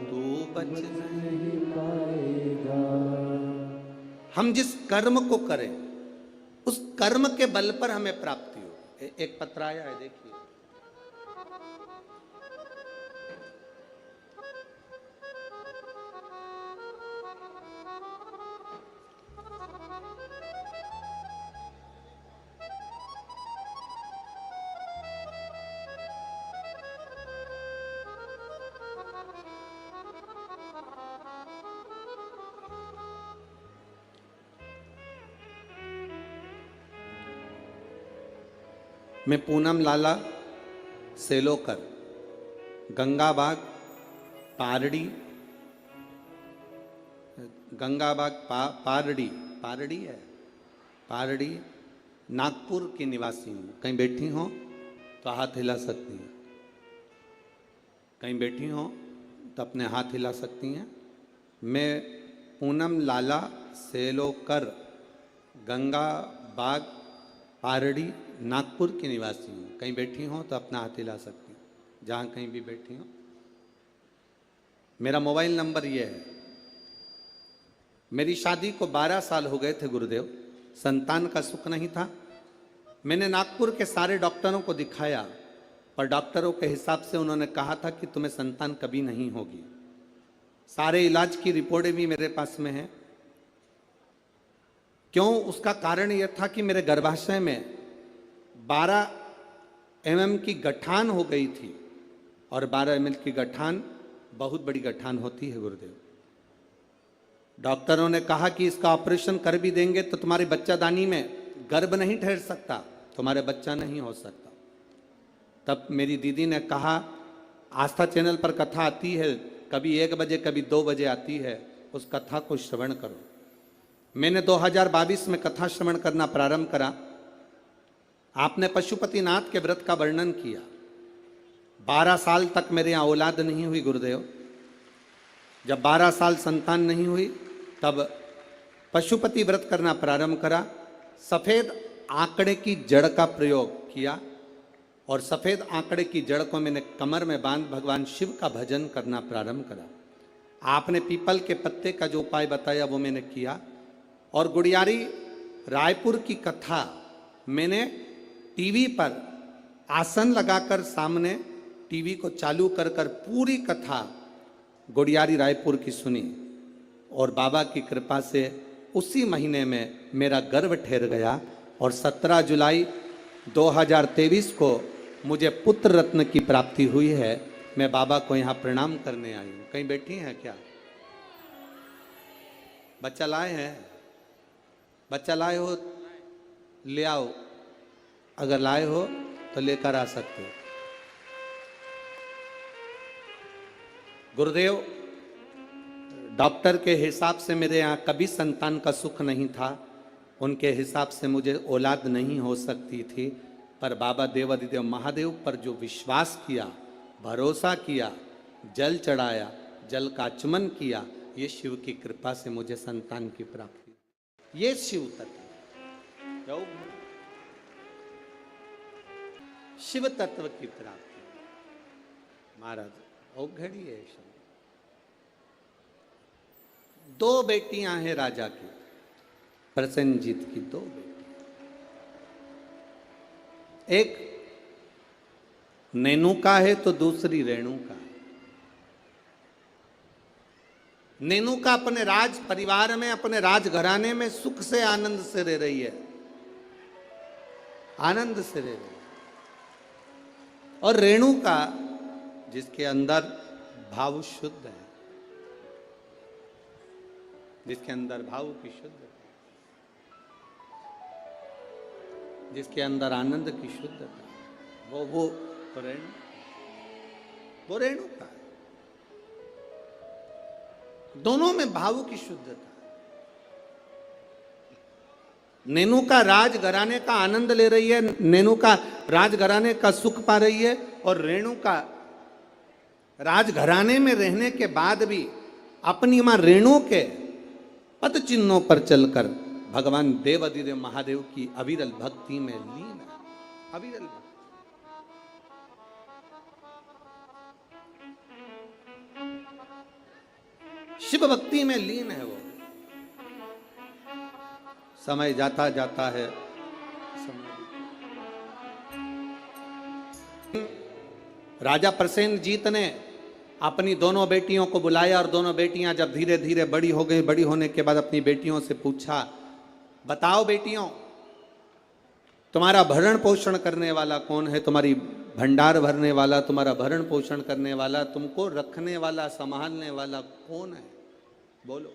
B: तू बच नहीं पाएगा। हम जिस कर्म को करें उस कर्म के बल पर हमें प्राप्ति हो। एक पत्र आया है, देखिए। मैं पूनम लाला सेलोकर, गंगाबाग पारड़ी, गंगाबाग पारड़ी, पारड़ी है, पारड़ी नागपुर की निवासी हूँ। कहीं बैठी हो तो हाथ हिला सकती हैं, कहीं बैठी हो तो अपने हाथ हिला सकती हैं। मैं पूनम लाला सेलोकर, गंगाबाग पारड़ी नागपुर की निवासी हूँ। कहीं बैठी हो तो अपना हाथ हिला सकती हूँ, जहाँ कहीं भी बैठी हो। मेरा मोबाइल नंबर ये है। मेरी शादी को 12 साल हो गए थे गुरुदेव, संतान का सुख नहीं था। मैंने नागपुर के सारे डॉक्टरों को दिखाया, पर डॉक्टरों के हिसाब से उन्होंने कहा था कि तुम्हें संतान कभी नहीं होगी। सारे इलाज की रिपोर्टें भी मेरे पास में हैं। क्यों? उसका कारण यह था कि मेरे गर्भाशय में 12 mm की गठान हो गई थी, और 12 mm की गठान बहुत बड़ी गठान होती है गुरुदेव। डॉक्टरों ने कहा कि इसका ऑपरेशन कर भी देंगे तो तुम्हारी बच्चादानी में गर्भ नहीं ठहर सकता, तुम्हारे बच्चा नहीं हो सकता। तब मेरी दीदी ने कहा, आस्था चैनल पर कथा आती है, कभी 1 बजे कभी 2 बजे आती है, उस कथा को श्रवण करो। मैंने 2022 में कथा श्रवण करना प्रारंभ करा। आपने पशुपतिनाथ के व्रत का वर्णन किया। 12 साल तक मेरे यहाँ औलाद नहीं हुई गुरुदेव। जब 12 साल संतान नहीं हुई तब पशुपति व्रत करना प्रारंभ करा। सफेद आंकड़े की जड़ का प्रयोग किया और सफेद आंकड़े की जड़ को मैंने कमर में बांध भगवान शिव का भजन करना प्रारंभ करा। आपने पीपल के पत्ते का जो उपाय बताया वो मैंने किया। और गुड़ियारी रायपुर की कथा मैंने टीवी पर आसन लगाकर सामने टीवी को चालू कर कर पूरी कथा गुड़ियारी रायपुर की सुनी और बाबा की कृपा से उसी महीने में मेरा गर्भ ठहर गया और 17 जुलाई 2023 को मुझे पुत्र रत्न की प्राप्ति हुई है। मैं बाबा को यहाँ प्रणाम करने आई हूँ। कहीं बैठी हैं क्या? बच्चा लाए हैं? बच्चा लाए हो ले आओ, अगर लाए हो तो लेकर आ सकते हो। गुरुदेव, डॉक्टर के हिसाब से मेरे यहाँ कभी संतान का सुख नहीं था। उनके हिसाब से मुझे औलाद नहीं हो सकती थी, पर बाबा देवादिदेव महादेव पर जो विश्वास किया, भरोसा किया, जल चढ़ाया, जल का आचमन किया, ये शिव की कृपा से मुझे संतान की प्राप्ति। ये शिव तत्व, शिव तत्व की प्राप्ति महाराज औघड़ी है। दो बेटियां हैं राजा की, प्रसेनजीत की दो बेटी, एक नेनुका है तो दूसरी रेणुका। नेनुका अपने राज परिवार में, अपने राजघराने में सुख से आनंद से रह रही है, आनंद से रह रही है। और रेणुका जिसके अंदर भाव शुद्ध है, जिसके अंदर भाव की शुद्धता, जिसके अंदर आनंद की शुद्धता, वो रेणुका है। दोनों में भाव की शुद्धता। नेनुका राजघराने का आनंद ले रही है, नेनुका राजघराने का सुख पा रही है, और रेणुका राजघराने में रहने के बाद भी अपनी मां रेणु के पद चिन्हों पर चलकर भगवान देवादिदेव महादेव की अविरल भक्ति में लीन है। अविरल भक्ति, शिव भक्ति में लीन है वो। समय जाता जाता है, राजा प्रसेनजीत ने अपनी दोनों बेटियों को बुलाया और दोनों बेटियां जब धीरे धीरे बड़ी हो गई, बड़ी होने के बाद अपनी बेटियों से पूछा, बताओ बेटियों, तुम्हारा भरण पोषण करने वाला कौन है? तुम्हारी भंडार भरने वाला, तुम्हारा भरण पोषण करने वाला, तुमको रखने वाला, संभालने वाला कौन है? बोलो।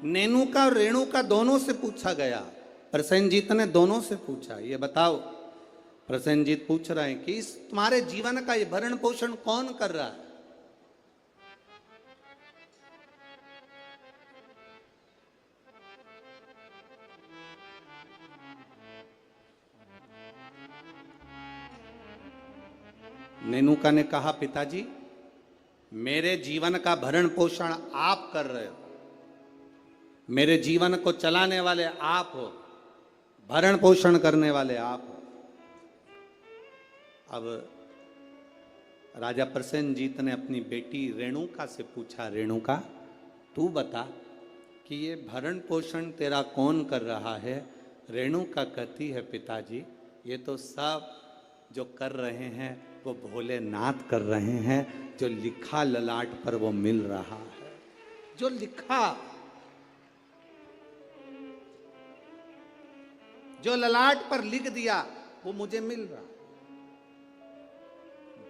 B: नेनुका और रेणुका दोनों से पूछा गया। प्रसेनजीत ने दोनों से पूछा, ये बताओ। प्रसेनजीत पूछ रहे हैं कि इस तुम्हारे जीवन का ये भरण पोषण कौन कर रहा है? नेनुका ने कहा, पिताजी, मेरे जीवन का भरण पोषण आप कर रहे हो, मेरे जीवन को चलाने वाले आप हो, भरण पोषण करने वाले आप हो। अब राजा प्रसेनजीत ने अपनी बेटी रेणुका से पूछा, रेणुका तू बता कि ये भरण पोषण तेरा कौन कर रहा है? रेणुका कहती है, पिताजी ये तो सब जो कर रहे हैं वो भोलेनाथ कर रहे हैं, जो लिखा ललाट पर वो मिल रहा है, जो लिखा, जो ललाट पर लिख दिया वो मुझे मिल रहा।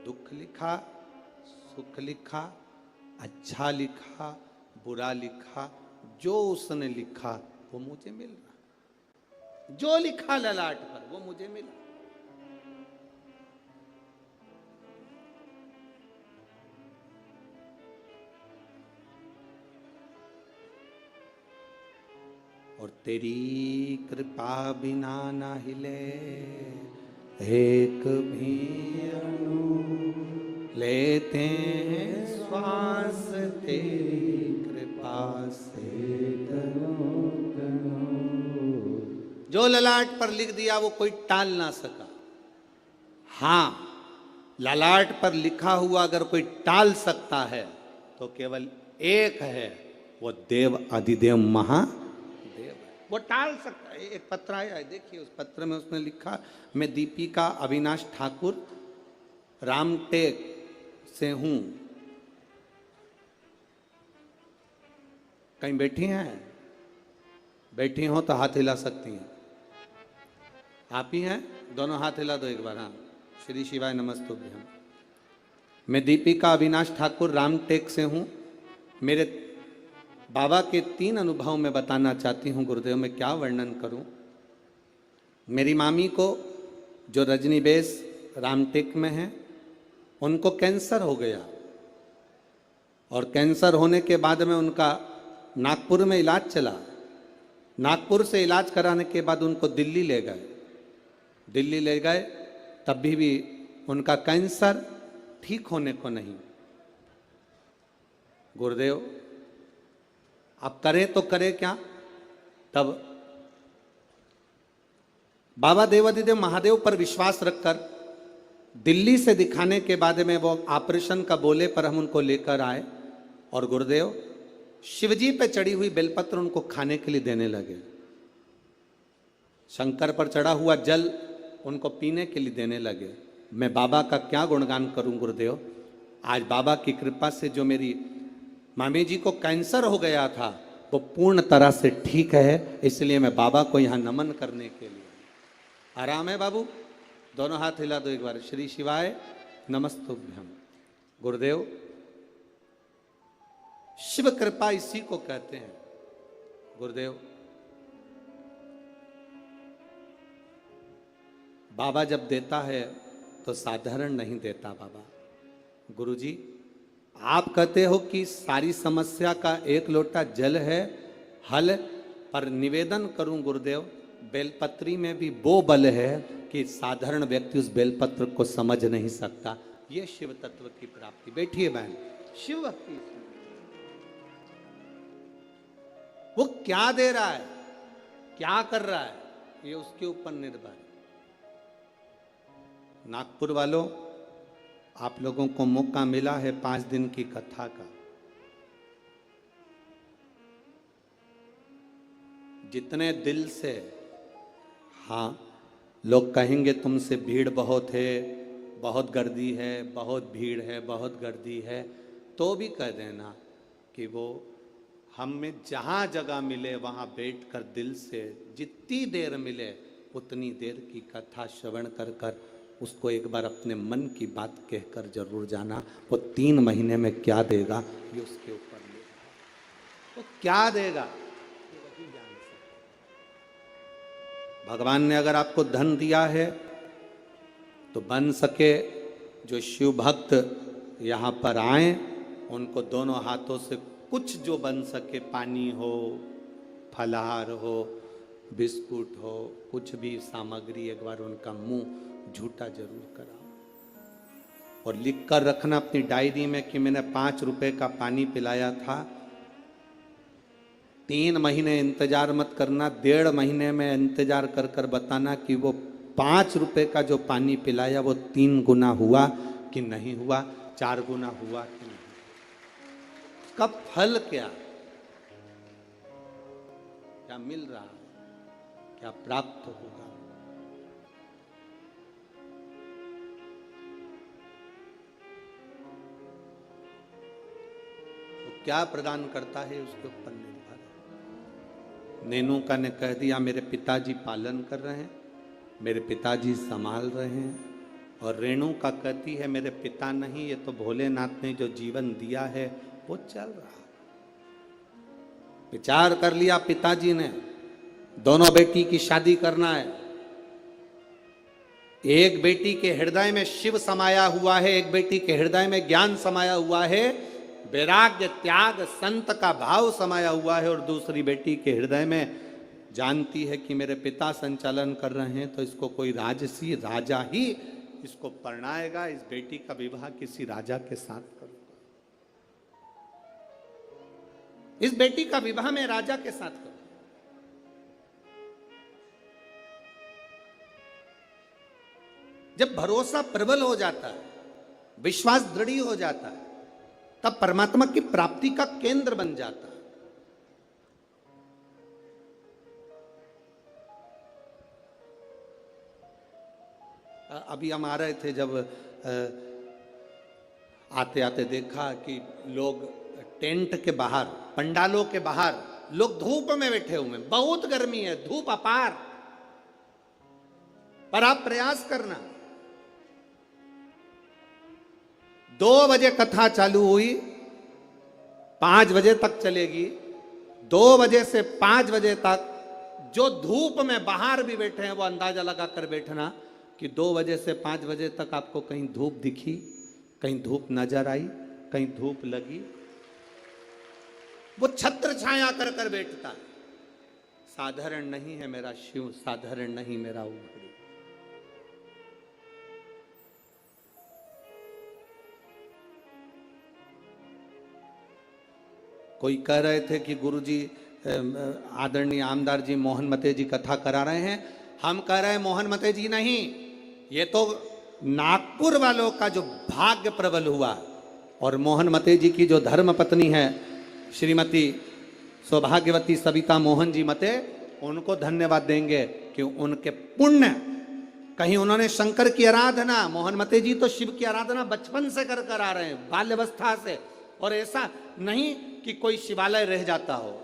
B: दुख लिखा, सुख लिखा, अच्छा लिखा, बुरा लिखा, जो उसने लिखा वो मुझे मिल रहा। जो लिखा ललाट पर वो मुझे मिला। तेरी कृपा बिना न हिले एक भी अणु, लेते हैं श्वास तेरी कृपा से तनो तनो। जो ललाट पर लिख दिया वो कोई टाल ना सका। हां, ललाट पर लिखा हुआ अगर कोई टाल सकता है तो केवल एक है, वो देव अधिदेव महादेव है, वो टाल सकता है। एक पत्र आया है, देखिए उस पत्र में उसने लिखा, मैं दीपिका अविनाश ठाकुर रामटेक से हूं। कहीं बैठी हैं? बैठी हो तो हाथ हिला सकती हैं। आप ही हैं? दोनों हाथ हिला दो एक बार। हाँ, श्री शिवाय नमस्तुभ्यम। मैं दीपिका अविनाश ठाकुर रामटेक से हूं। मेरे बाबा के 3 अनुभव मैं बताना चाहती हूं गुरुदेव, मैं क्या वर्णन करूं। मेरी मामी को जो रजनीबेस रामटेक में है, उनको कैंसर हो गया और कैंसर होने के बाद में उनका नागपुर में इलाज चला। नागपुर से इलाज कराने के बाद उनको दिल्ली ले गए। दिल्ली ले गए तब भी उनका कैंसर ठीक होने को नहीं। गुरुदेव अब करें तो करें क्या। तब बाबा देवाधिदेव महादेव पर विश्वास रखकर दिल्ली से दिखाने के बाद में वो ऑपरेशन का बोले पर हम उनको लेकर आए और गुरुदेव शिवजी पे चढ़ी हुई बेलपत्र उनको खाने के लिए देने लगे। शंकर पर चढ़ा हुआ जल उनको पीने के लिए देने लगे। मैं बाबा का क्या गुणगान करूं गुरुदेव। आज बाबा की कृपा से जो मेरी मामी जी को कैंसर हो गया था वो पूर्ण तरह से ठीक है, इसलिए मैं बाबा को यहां नमन करने के लिए। आराम है बाबू? दोनों हाथ हिला दो एक बार। श्री शिवाय नमस्तुभ्यम। गुरुदेव शिव कृपा इसी को कहते हैं। गुरुदेव बाबा जब देता है तो साधारण नहीं देता बाबा। गुरुजी आप कहते हो कि सारी समस्या का एक लोटा जल है हल, पर निवेदन करूं गुरुदेव, बेलपत्री में भी वो बल है कि साधारण व्यक्ति उस बेलपत्र को समझ नहीं सकता। ये शिव तत्व की प्राप्ति। बैठिए बहन। शिव भक्ति वो क्या दे रहा है, क्या कर रहा है, ये उसके ऊपर निर्भर है। नागपुर वालों, आप लोगों को मौका मिला है 5 दिन की कथा का। जितने दिल से, हाँ लोग कहेंगे तुमसे भीड़ बहुत है, बहुत गर्दी है, बहुत भीड़ है, बहुत गर्दी है, तो भी कह देना कि वो हमें जहाँ जगह मिले वहाँ बैठकर दिल से जितनी देर मिले उतनी देर की कथा श्रवण कर कर उसको एक बार अपने मन की बात कहकर जरूर जाना। वो 3 महीने में क्या देगा ये उसके ऊपर निर्भर है। वो क्या देगा ये वही जान सकता। भगवान ने अगर आपको धन दिया है तो बन सके जो शिव भक्त यहाँ पर आए उनको दोनों हाथों से कुछ जो बन सके, पानी हो, फलाहार हो, बिस्कुट हो, कुछ भी सामग्री एक बार उनका मुंह झूठा जरूर कराओ और लिख कर रखना अपनी डायरी में कि मैंने 5 रुपए का पानी पिलाया था। 3 महीने इंतजार मत करना, 1.5 महीने में इंतजार कर कर बताना कि वो 5 रुपए का जो पानी पिलाया वो 3 गुना हुआ कि नहीं हुआ, 4 गुना हुआ कि नहीं। उसका फल क्या क्या मिल रहा है, क्या प्राप्त होगा। क्या प्रदान करता है उसके ऊपर निर्भर है। नेनुका ने कह दिया मेरे पिताजी पालन कर रहे हैं, मेरे पिताजी संभाल रहे हैं, और रेणुका कहती है मेरे पिता नहीं, ये तो भोलेनाथ ने जो जीवन दिया है वो चल रहा। विचार कर लिया पिताजी ने, दोनों बेटी की शादी करना है। एक बेटी के हृदय में शिव समाया हुआ है, एक बेटी के हृदय में ज्ञान समाया हुआ है, वैराग्य त्याग संत का भाव समाया हुआ है, और दूसरी बेटी के हृदय में जानती है कि मेरे पिता संचालन कर रहे हैं, तो इसको कोई राजसी राजा ही इसको परणाएगा। इस बेटी का विवाह किसी राजा के साथ करूंगा, इस बेटी का विवाह मैं राजा के साथ करूंगा। जब भरोसा प्रबल हो जाता है, विश्वास दृढ़ हो जाता है, तब परमात्मा की प्राप्ति का केंद्र बन जाता है। अभी हम आ रहे थे, जब आते आते देखा कि लोग टेंट के बाहर, पंडालों के बाहर लोग धूप में बैठे हुए हैं। बहुत गर्मी है, धूप अपार, पर आप प्रयास करना। 2 बजे कथा चालू हुई, 5 बजे तक चलेगी। 2 बजे से 5 बजे तक जो धूप में बाहर भी बैठे हैं वो अंदाजा लगाकर बैठना कि 2 बजे से 5 बजे तक आपको कहीं धूप दिखी, कहीं धूप नजर आई, कहीं धूप लगी। वो छत्र छाया कर कर बैठता है। साधारण नहीं है मेरा शिव, साधारण नहीं मेरा उघड़ी। कोई कह रहे थे कि गुरुजी, आदरणीय आमदार जी मोहन मते जी कथा करा रहे हैं। हम कह रहे हैं मोहन मते जी नहीं, ये तो नागपुर वालों का जो भाग्य प्रबल हुआ। और मोहन मते जी की जो धर्म पत्नी है श्रीमती सौभाग्यवती सविता मोहन जी मते, उनको धन्यवाद देंगे कि उनके पुण्य, कहीं उन्होंने शंकर की आराधना, मोहन मते जी तो शिव की आराधना बचपन से कर कर आ रहे हैं, बाल्यावस्था से। और ऐसा नहीं कि कोई शिवालय रह जाता हो।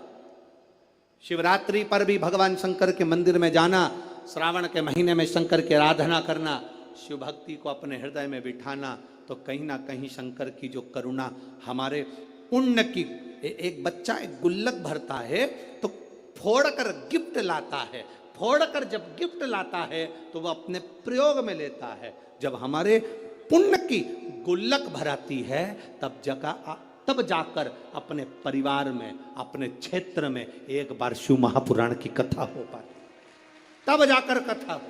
B: शिवरात्रि पर भी भगवान शंकर के मंदिर में जाना, श्रावण के महीने में शंकर की आराधना करना, शिव भक्ति को अपने हृदय में बिठाना, तो कहीं ना कहीं शंकर की जो करुणा हमारे पुण्य की। एक बच्चा एक गुल्लक भरता है तो फोड़कर गिफ्ट लाता है, फोड़कर जब गिफ्ट लाता है तो वह अपने प्रयोग में लेता है। जब हमारे पुण्य की गुल्लक भराती है तब जाकर अपने परिवार में, अपने क्षेत्र में एक बार शिव महापुराण की कथा हो पाती, तब जाकर कथा हो।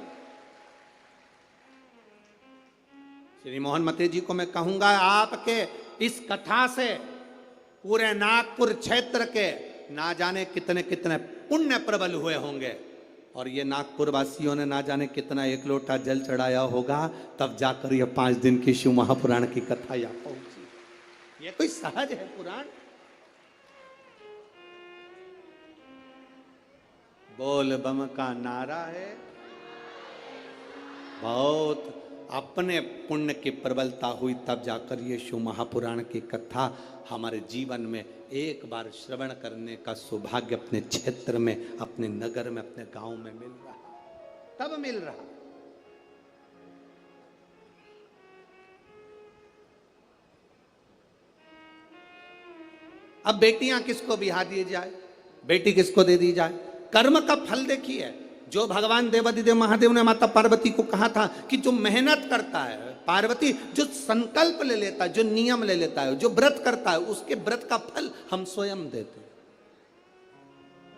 B: श्री मोहन मते जी को मैं कहूंगा, आपके इस कथा से पूरे नागपुर क्षेत्र के ना जाने कितने कितने पुण्य प्रबल हुए होंगे। और ये नागपुर वासियों ने ना जाने कितना 1 लोटा जल चढ़ाया होगा, तब जाकर ये 5 दिन की शिव महापुराण की कथा यहाँ पहुंची। ये कोई सहज है पुराण? बोल बम का नारा है। बहुत अपने पुण्य की प्रबलता हुई, तब जाकर ये शिव महापुराण की कथा हमारे जीवन में एक बार श्रवण करने का सौभाग्य अपने क्षेत्र में, अपने नगर में, अपने गांव में मिल रहा, तब मिल रहा। अब बेटियां किसको बिहा दी जाए, बेटी किसको दे दी जाए? कर्म का फल देखिए। जो भगवान देवादिदेव महादेव ने माता पार्वती को कहा था कि जो मेहनत करता है, पार्वती जो संकल्प ले लेता है, जो नियम ले लेता है, जो व्रत करता है, उसके व्रत का फल हम स्वयं देते।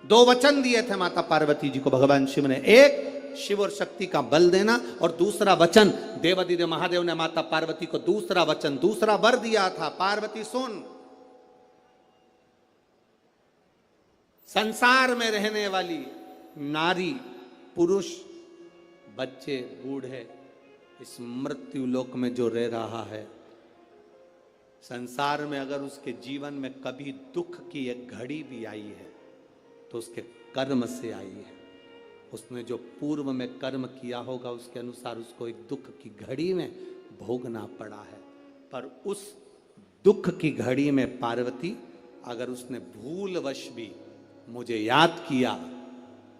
B: 2 वचन दिए थे माता पार्वती जी को भगवान शिव ने, एक शिव और शक्ति का बल देना, और दूसरा वचन देवादिदेव महादेव ने माता पार्वती को दूसरा वचन, दूसरा वर दिया था, पार्वती सुन, संसार में रहने वाली नारी, पुरुष, बच्चे, बूढ़े, इस मृत्यु लोक में जो रह रहा है, संसार में अगर उसके जीवन में कभी दुख की एक घड़ी भी आई है तो उसके कर्म से आई है। उसने जो पूर्व में कर्म किया होगा उसके अनुसार उसको एक दुख की घड़ी में भोगना पड़ा है। पर उस दुख की घड़ी में पार्वती, अगर उसने भूलवश भी मुझे याद किया,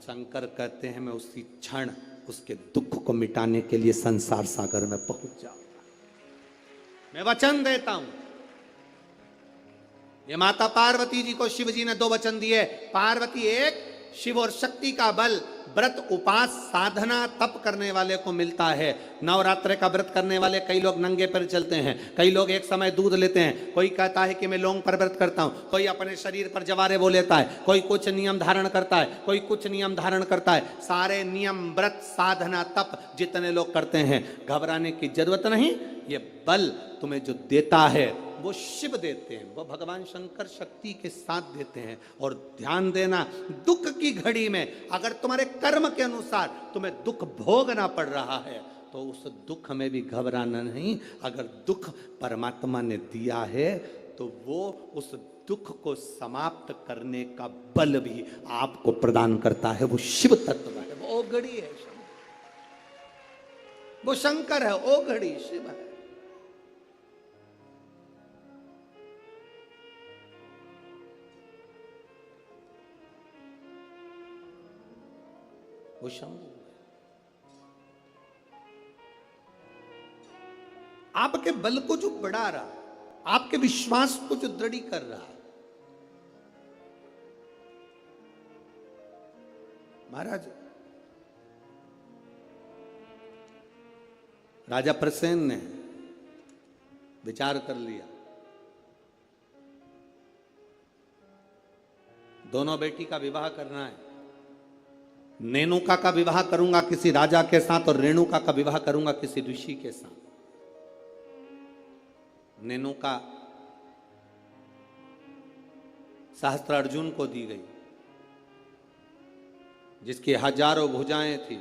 B: शंकर कहते हैं मैं उसी क्षण उसके दुख को मिटाने के लिए संसार सागर में पहुंच जाऊंगा। मैं वचन देता हूं। ये माता पार्वती जी को शिव जी ने 2 वचन दिए। पार्वती एक, शिव और शक्ति का बल व्रत उपास साधना तप करने वाले को मिलता है। नवरात्र का व्रत करने वाले कई लोग नंगे पर चलते हैं, कई लोग एक समय दूध लेते हैं, कोई कहता है कि मैं लौंग पर व्रत करता हूं, कोई अपने शरीर पर जवारे बो लेता है, कोई कुछ नियम धारण करता है, कोई कुछ नियम धारण करता है। सारे नियम व्रत साधना तप जितने लोग करते हैं, घबराने की जरूरत नहीं। ये बल तुम्हें जो देता है वो शिव देते हैं, वो भगवान शंकर शक्ति के साथ देते हैं। और ध्यान देना, दुख की घड़ी में अगर तुम्हारे कर्म के अनुसार तुम्हें दुख भोगना पड़ रहा है तो उस दुख में भी घबराना नहीं। अगर दुख परमात्मा ने दिया है तो वो उस दुख को समाप्त करने का बल भी आपको प्रदान करता है। वो शिव तत्व है, वो ओघड़ी है, वो शंकर है, ओघड़ी शिव है। वो शंभु आपके बल को जो बढ़ा रहा, आपके विश्वास को जो दृढ़ कर रहा। महाराज राजा प्रसेन ने विचार कर लिया, दोनों बेटी का विवाह करना है। नेनुका का विवाह करूंगा किसी राजा के साथ और रेणुका का विवाह करूंगा किसी ऋषि के साथ। नेनुका सहस्त्रार्जुन को दी गई, जिसकी हजारों भुजाएं थी,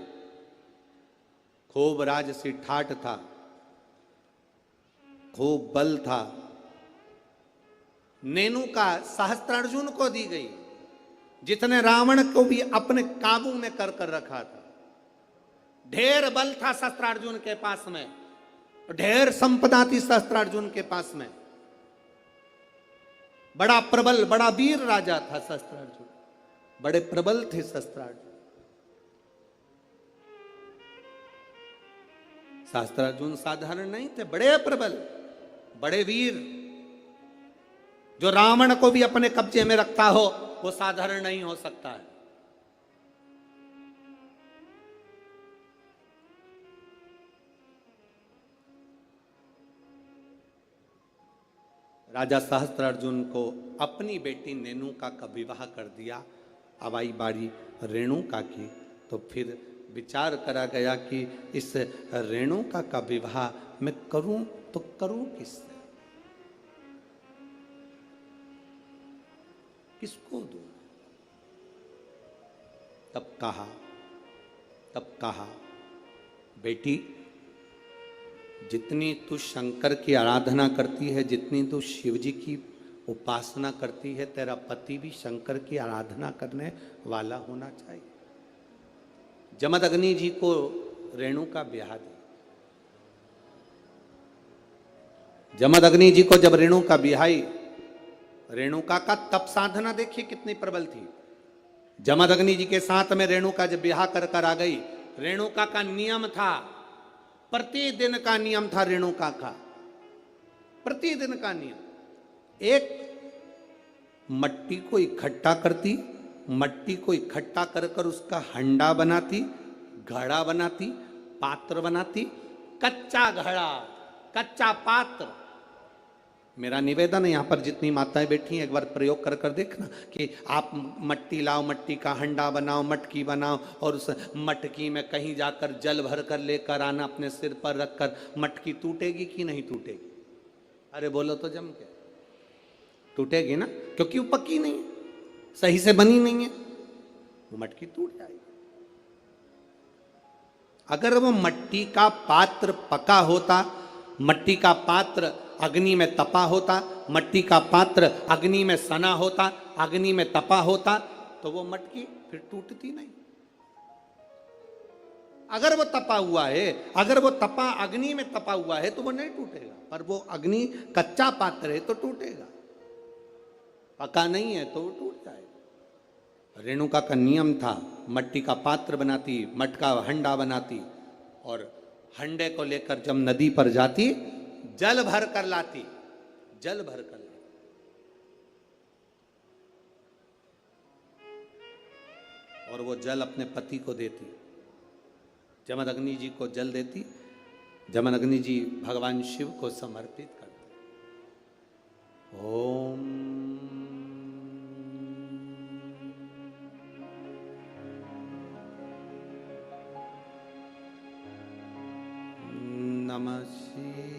B: खूब राजसी ठाठ था, खूब बल था। नेनुका सहस्त्रार्जुन को दी गई, जितने रावण को भी अपने काबू में कर रखा था। ढेर बल था सहस्त्रार्जुन के पास में, ढेर संपदा थी सहस्त्रार्जुन के पास में। बड़ा प्रबल, बड़ा वीर राजा था सहस्त्रार्जुन, बड़े प्रबल थे सहस्त्रार्जुन। सहस्त्रार्जुन साधारण नहीं थे, बड़े प्रबल, बड़े वीर। जो रावण को भी अपने कब्जे में रखता हो वो साधारण नहीं हो सकता है। राजा सहस्त्रार्जुन को अपनी बेटी नेनुका का विवाह कर दिया। अब आई बारी रेणुका की, तो फिर विचार करा गया कि इस रेणुका का विवाह मैं करूं तो करूं किससे, किसको दूं। तब कहा बेटी, जितनी तू शंकर की आराधना करती है, जितनी तू शिव जी की उपासना करती है, तेरा पति भी शंकर की आराधना करने वाला होना चाहिए। जमदग्नि जी को रेणुका ब्याह दी। जमदग्नि जी को जब रेणुका ब्याही, रेणुका का तप साधना देखिए कितनी प्रबल थी। जमदग्नि जी के साथ में रेणुका जब ब्याह कर आ गई, रेणुका का नियम था, प्रतिदिन का नियम था रेणुका का, प्रतिदिन का नियम। एक मट्टी को इकट्ठा करती, मट्टी को इकट्ठा कर उसका हंडा बनाती, घड़ा बनाती, पात्र बनाती, कच्चा घड़ा, कच्चा पात्र। मेरा निवेदन है, यहां पर जितनी माताएं बैठी हैं, एक बार प्रयोग कर देखना कि आप मट्टी लाओ, मट्टी का हंडा बनाओ, मटकी बनाओ, और उस मटकी में कहीं जाकर जल भर कर लेकर आना, अपने सिर पर रखकर। मटकी टूटेगी कि नहीं टूटेगी? अरे बोलो तो जम के टूटेगी ना, क्योंकि वो पक्की नहीं है, सही से बनी नहीं है, वो मटकी टूट जाएगी। अगर वो मट्टी का पात्र पका होता, मट्टी का पात्र अग्नि में तपा होता, मट्टी का पात्र अग्नि में सना होता, अग्नि में तपा होता, तो वो मटकी फिर टूटती नहीं। अगर वो तपा हुआ है, अगर वो तपा अग्नि में तपा हुआ है तो वो नहीं टूटेगा, पर वो अग्नि कच्चा पात्र है तो टूटेगा, पका नहीं है तो वो टूट जाएगा। रेणुका का नियम था, मट्टी का पात्र बनाती, मटका हंडा बनाती, और हंडे को लेकर जब नदी पर जाती, जल भर कर लाती, जल भर कर लाती। और वो जल अपने पति को देती, जमदग्नि जी को जल देती, जमदग्नि जी भगवान शिव को समर्पित करते। ओम नमः शिवाय।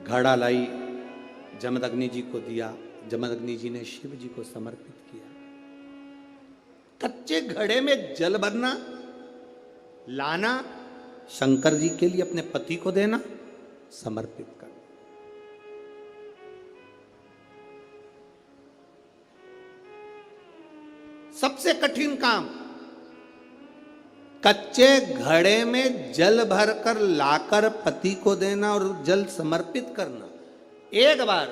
B: घड़ा लाई, जमदग्नि जी को दिया, जमदग्नि जी ने शिव जी को समर्पित किया। कच्चे घड़े में जल भरना, लाना, शंकर जी के लिए अपने पति को देना, समर्पित करना। सबसे कठिन काम, कच्चे घड़े में जल भरकर लाकर पति को देना और जल समर्पित करना। एक बार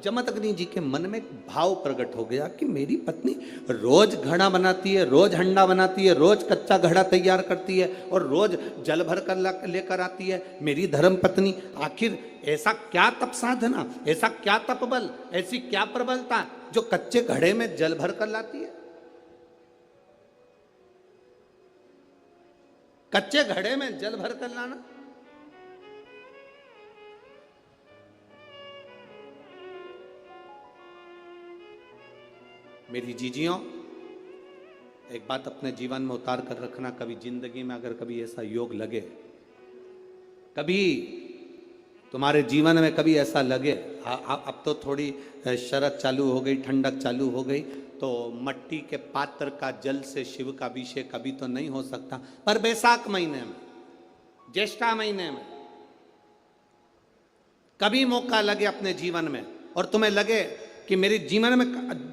B: जमदग्नि जी के मन में एक भाव प्रकट हो गया कि मेरी पत्नी रोज घड़ा बनाती है, रोज हंडा बनाती है, रोज कच्चा घड़ा तैयार करती है और रोज जल भर कर लेकर आती है। मेरी धर्म पत्नी, आखिर ऐसा क्या तप साधना, ऐसा क्या तप बल, ऐसी क्या प्रबलता जो कच्चे घड़े में जल भर कर लाती है? कच्चे घड़े में जल भर कर लाना। मेरी जीजियों, एक बात अपने जीवन में उतार कर रखना, कभी जिंदगी में अगर कभी ऐसा योग लगे, कभी तुम्हारे जीवन में कभी ऐसा लगे, अब तो थोड़ी शरद चालू हो गई, ठंडक चालू हो गई, तो मट्टी के पात्र का जल से शिव का अभिषेक कभी तो नहीं हो सकता, पर बैसाख महीने में, ज्येष्ठा महीने में कभी मौका लगे अपने जीवन में और तुम्हें लगे कि मेरे जीवन में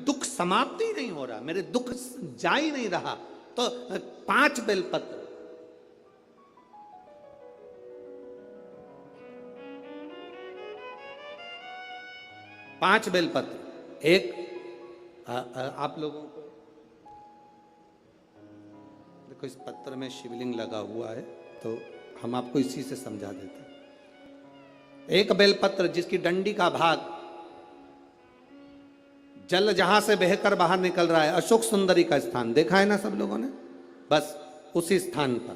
B: दुख समाप्त ही नहीं हो रहा, मेरे दुख जा ही नहीं रहा, तो 5 बेलपत्र, पांच बेलपत्र, एक आप लोगों को देखो, इस पत्र में शिवलिंग लगा हुआ है तो हम आपको इसी से समझा देते हैं। एक बेलपत्र जिसकी डंडी का भाग जल जहां से बहकर बाहर निकल रहा है, अशोक सुंदरी का स्थान देखा है ना सब लोगों ने, बस उसी स्थान पर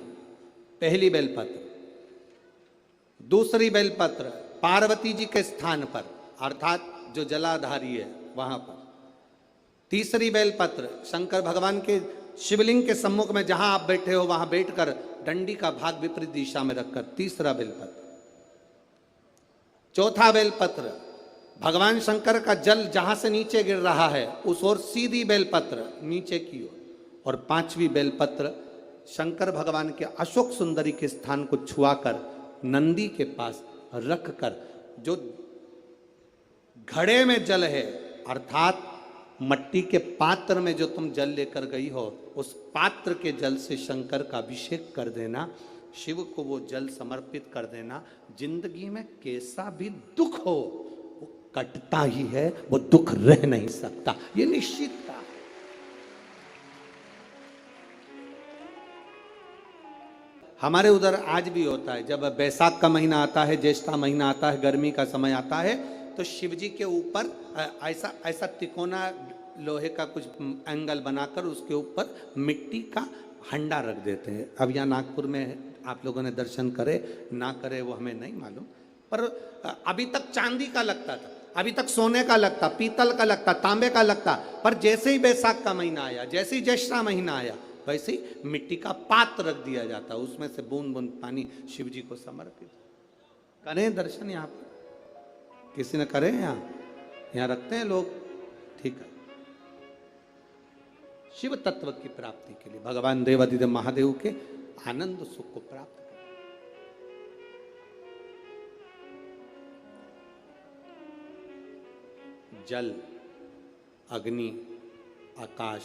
B: पहली बेलपत्र। दूसरी बेलपत्र पार्वती जी के स्थान पर, अर्थात जो जलाधारी है वहां पर। तीसरी बेलपत्र शंकर भगवान के शिवलिंग के सम्मुख में जहां आप बैठे हो वहां बैठकर डंडी का भाग विपरीत दिशा में रखकर, तीसरा बेलपत्र। चौथा बेलपत्र भगवान शंकर का जल जहां से नीचे गिर रहा है उस ओर सीधी बेलपत्र नीचे की ओर। और पांचवी बेलपत्र शंकर भगवान के अशोक सुंदरी के स्थान को छुआकर नंदी के पास रखकर, जो घड़े में जल है अर्थात मट्टी के पात्र में जो तुम जल लेकर गई हो, उस पात्र के जल से शंकर का अभिषेक कर देना, शिव को वो जल समर्पित कर देना। जिंदगी में कैसा भी दुख हो वो कटता ही है, वो दुख रह नहीं सकता, ये निश्चित था। हमारे उधर आज भी होता है, जब बैसाख का महीना आता है, ज्येष्ठा महीना आता है, गर्मी का समय आता है, तो शिव जी के ऊपर ऐसा ऐसा तिकोना लोहे का कुछ एंगल बनाकर उसके ऊपर मिट्टी का हंडा रख देते हैं। अब यहाँ नागपुर में आप लोगों ने दर्शन करे ना करे वो हमें नहीं मालूम, पर अभी तक चांदी का लगता था, अभी तक सोने का लगता, पीतल का लगता, तांबे का लगता, पर जैसे ही बैसाख का महीना आया, जैसे ही ज्येष्ठा महीना आया, वैसे ही मिट्टी का पात्र रख दिया जाता, उसमें से बूंद बूंद पानी शिव जी को समर्पित। करें दर्शन यहाँ पर, किसी ने करे यहाँ रखते हैं लोग, ठीक है। शिव तत्व की प्राप्ति के लिए भगवान देवादिदेव महादेव के आनंद सुख को प्राप्त करें। जल अग्नि, आकाश,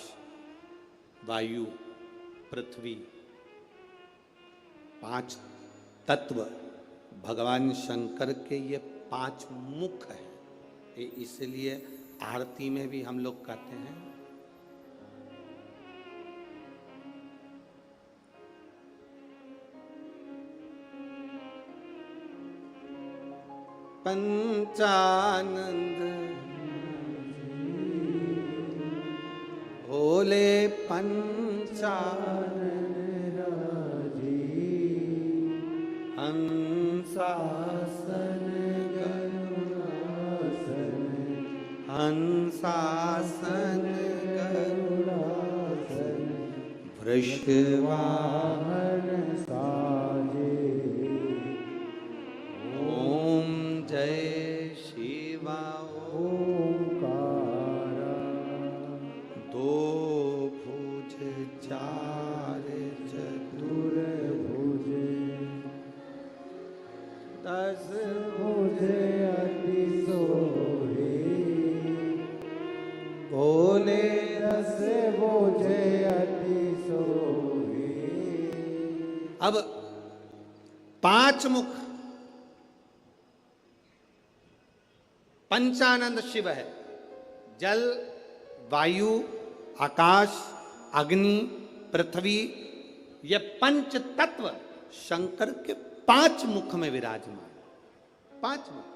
B: वायु, पृथ्वी, 5 तत्व भगवान शंकर के ये 5 मुख हैं। इसलिए आरती में भी हम लोग कहते हैं पंचानंद भोले पंचानंद हंसासन करुणासन हंसासन करुणासन वृषवाहन साजे ओम जय शिवा ओंकारा दो भुज चार चतुर्भुज 10 भुज अति सोहे भोले 10 भुज अति सोहे। अब 5 मुख पंचानंद शिव है। जल, वायु, आकाश, अग्नि, पृथ्वी, ये 5 तत्व शंकर के 5 मुख में विराजमान। 5 मुख।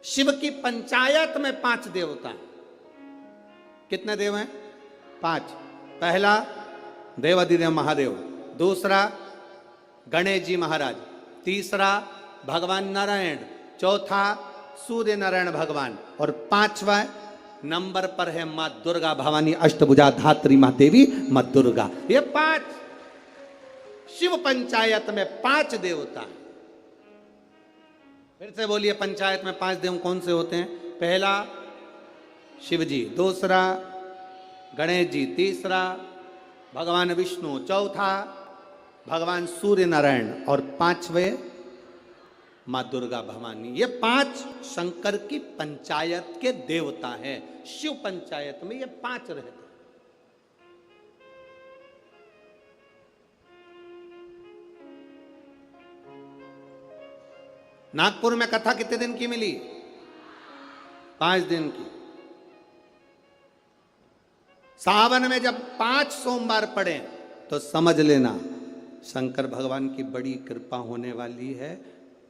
B: शिव की पंचायत में 5 देवता हैं। कितने देव हैं? 5। पहला देवाधिदेव महादेव, दूसरा गणेश जी महाराज, तीसरा भगवान नारायण, चौथा सूर्य नारायण भगवान, और 5वां नंबर पर है मां दुर्गा भवानी अष्टभुजा धात्री मां देवी मां दुर्गा। ये 5 शिव पंचायत में 5 देवता। फिर से बोलिए, पंचायत में 5 देव कौन से होते हैं? पहला शिव जी, दूसरा गणेश जी, तीसरा भगवान विष्णु, चौथा भगवान सूर्य नारायण, और 5वें मां दुर्गा भवानी। ये 5 शंकर की पंचायत के देवता हैं। शिव पंचायत में ये 5 रहते हैं। नागपुर में कथा कितने दिन की मिली? 5 दिन की। सावन में जब 5 सोमवार पड़े तो समझ लेना शंकर भगवान की बड़ी कृपा होने वाली है।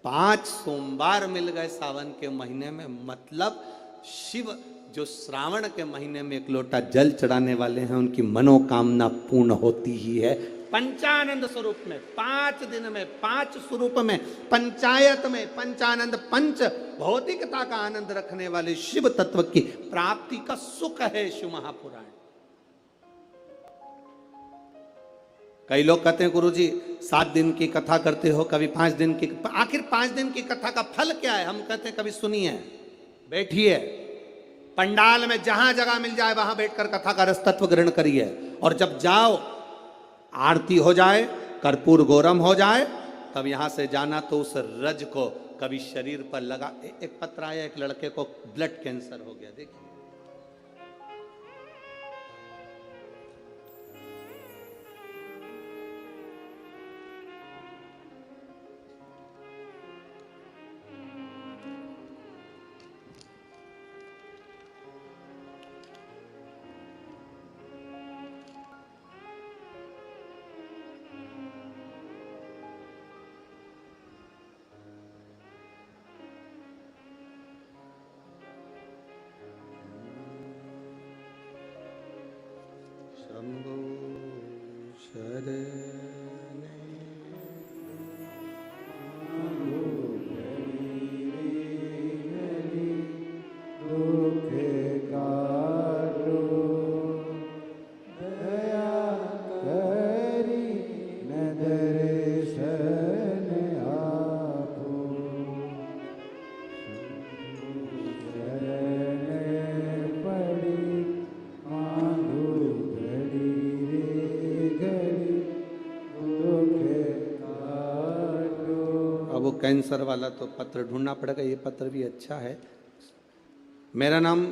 B: 5 सोमवार मिल गए सावन के महीने में, मतलब शिव जो श्रावण के महीने में 1 लोटा जल चढ़ाने वाले हैं उनकी मनोकामना पूर्ण होती ही है। पंचानंद स्वरूप में 5 दिन में 5 स्वरूप में पंचायत में पंचानंद पंच भौतिकता का आनंद रखने वाले शिव तत्व की प्राप्ति का सुख है शिव महापुराण। कई लोग कहते हैं गुरुजी 7 दिन की कथा करते हो, कभी 5 दिन की। आखिर 5 दिन की कथा का फल क्या है? हम कहते हैं कभी सुनिए, बैठिए, पंडाल में जहां जगह मिल जाए वहां बैठकर कथा का रस तत्व ग्रहण करिए, और जब जाओ आरती हो जाए, कर्पूर गौरम हो जाए, तब यहां से जाना तो उस रज को कभी शरीर पर लगा। एक पत्र आया, एक लड़के को ब्लड कैंसर हो गया, देखिए। शंभो शरणे कैंसर वाला तो पत्र ढूंढना पड़ेगा। ये पत्र भी अच्छा है। मेरा नाम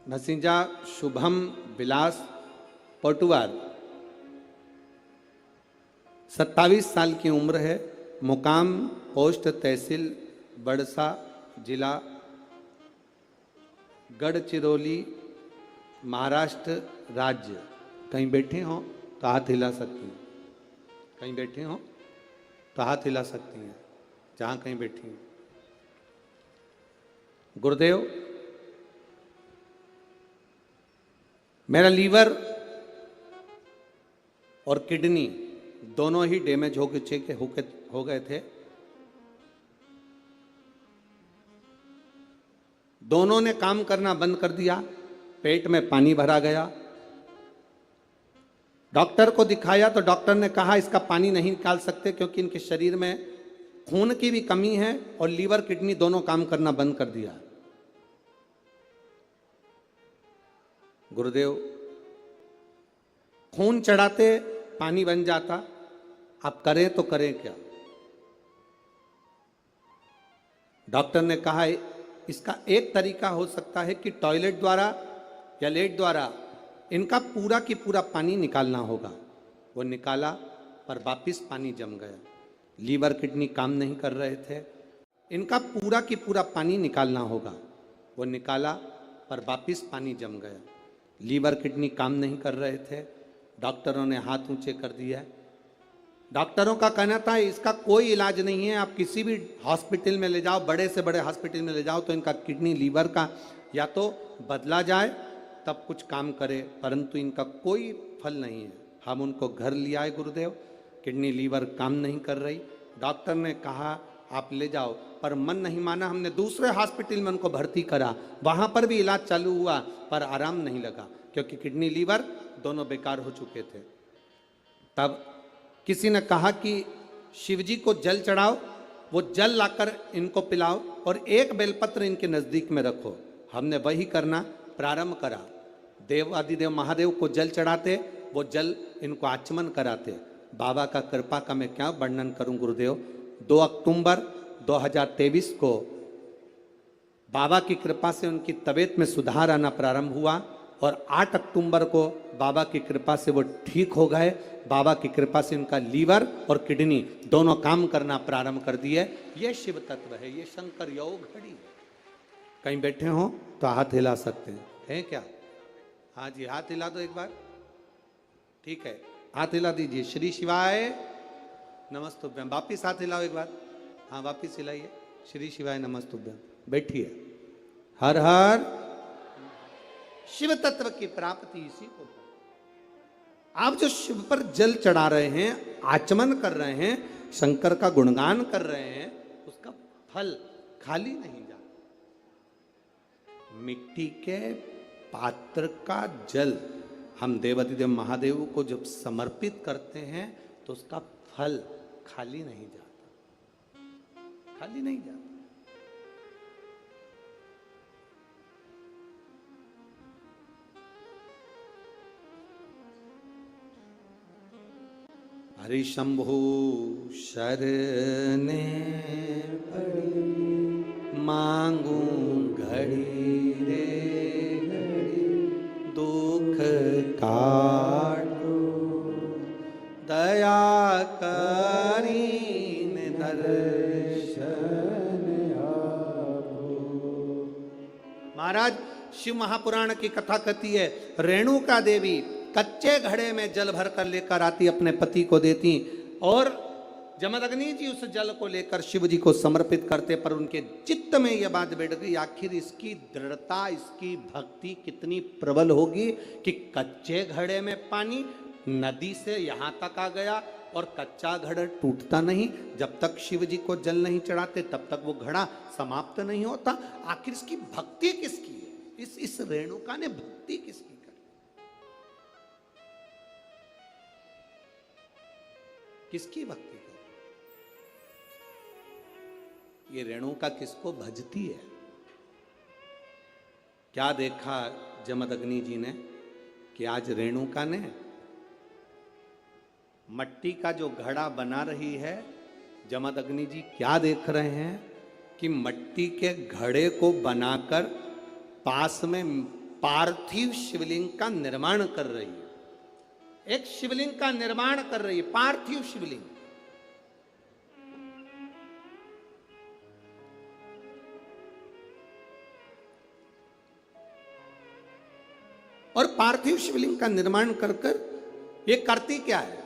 B: भसीजा शुभम विलास पोटुआर, 27 साल की उम्र है, मुकाम पोस्ट तहसील बड़सा, जिला गढ़चिरौली, महाराष्ट्र राज्य। कहीं बैठे हो तो हाथ हिला सकती हैं, कहीं बैठे हो तो हाथ हिला सकती हैं, जहां कहीं बैठी हैं। गुरुदेव, मेरा लीवर और किडनी दोनों ही डैमेज हो गए थे। दोनों ने काम करना बंद कर दिया, पेट में पानी भरा गया। डॉक्टर को दिखाया तो डॉक्टर ने कहा इसका पानी नहीं निकाल सकते क्योंकि इनके शरीर में खून की भी कमी है और लीवर किडनी दोनों काम करना बंद कर दिया। गुरुदेव, खून चढ़ाते पानी बन जाता, आप करें तो करें क्या? डॉक्टर ने कहा इसका एक तरीका हो सकता है कि टॉयलेट द्वारा या लेट द्वारा इनका पूरा की पूरा पानी निकालना होगा। वो निकाला पर वापिस पानी जम गया। लीवर किडनी काम नहीं कर रहे थे, इनका पूरा की पूरा पानी निकालना होगा। वो निकाला पर वापिस पानी जम गया। लीवर किडनी काम नहीं कर रहे थे, डॉक्टरों ने हाथ ऊंचे कर दिया। डॉक्टरों का कहना था इसका कोई इलाज नहीं है, आप किसी भी हॉस्पिटल में ले जाओ, बड़े से बड़े हॉस्पिटल में ले जाओ तो इनका किडनी लीवर का या तो बदला जाए तब कुछ काम करे, परंतु इनका कोई फल नहीं है। हम उनको घर ले आए गुरुदेव, किडनी लीवर काम नहीं कर रही। डॉक्टर ने कहा आप ले जाओ, पर मन नहीं माना। हमने दूसरे हॉस्पिटल में उनको भर्ती करा, वहाँ पर भी इलाज चालू हुआ पर आराम नहीं लगा क्योंकि किडनी लीवर दोनों बेकार हो चुके थे। तब किसी ने कहा कि शिवजी को जल चढ़ाओ, वो जल लाकर इनको पिलाओ और एक बेलपत्र इनके नज़दीक में रखो। हमने वही करना प्रारंभ करा। देवादिदेव महादेव को जल चढ़ाते, वो जल इनको आचमन कराते। बाबा का कृपा का मैं क्या वर्णन करूं गुरुदेव। 2 अक्टूबर 2023 को बाबा की कृपा से उनकी तबीयत में सुधार आना प्रारंभ हुआ और 8 अक्टूबर को बाबा की कृपा से वो ठीक हो गए। बाबा की कृपा से उनका लीवर और किडनी दोनों काम करना प्रारंभ कर दिए। ये शिव तत्व है, ये शंकर योग घड़ी है। कहीं बैठे हो तो हाथ हिला सकते हैं क्या? हाँ जी, हाथ हिला दो एक बार। ठीक है, हाथ हिला दीजिए। श्री शिवाय नमस्तुभ्यम। वापिस हाथ हिलाओ एक बार। हाँ, वापिस हिलाइए। श्री शिवाय नमस्तुभ्यम। बैठिए। हर हर शिव तत्व की प्राप्ति इसी को। आप जो शिव पर जल चढ़ा रहे हैं, आचमन कर रहे हैं, शंकर का गुणगान कर रहे हैं, उसका फल खाली नहीं जाता। मिट्टी के पात्र का जल हम देवादिदेव महादेव को जब समर्पित करते हैं तो उसका फल खाली नहीं जाता, खाली नहीं जाता। हरि शंभु शरणे पड़ी, मांगू घड़ी रे घड़ी, दुख काटो दया करीन दर्शन आपो। महाराज, शिव महापुराण की कथा कहती है, रेणुका देवी कच्चे घड़े में जल भर कर लेकर आती, अपने पति को देती और जमदग्नि जी उस जल को लेकर शिव जी को समर्पित करते। पर उनके चित्त में यह बात बैठ गई, आखिर इसकी दृढ़ता, इसकी भक्ति कितनी प्रबल होगी कि कच्चे घड़े में पानी नदी से यहाँ तक आ गया और कच्चा घड़ा टूटता नहीं। जब तक शिव जी को जल नहीं चढ़ाते तब तक वो घड़ा समाप्त नहीं होता। आखिर इसकी भक्ति किसकी है? इस रेणुका ने भक्ति किसकी? किसकी भक्ति कर? ये रेणुका किसको भजती है? क्या देखा जमदग्नि जी ने कि आज रेणुका ने मट्टी का जो घड़ा बना रही है, जमदग्नि जी क्या देख रहे हैं कि मट्टी के घड़े को बनाकर पास में पार्थिव शिवलिंग का निर्माण कर रही है, एक शिवलिंग का निर्माण कर रही है, पार्थिव शिवलिंग। और पार्थिव शिवलिंग का निर्माण कर कर ये करती क्या है,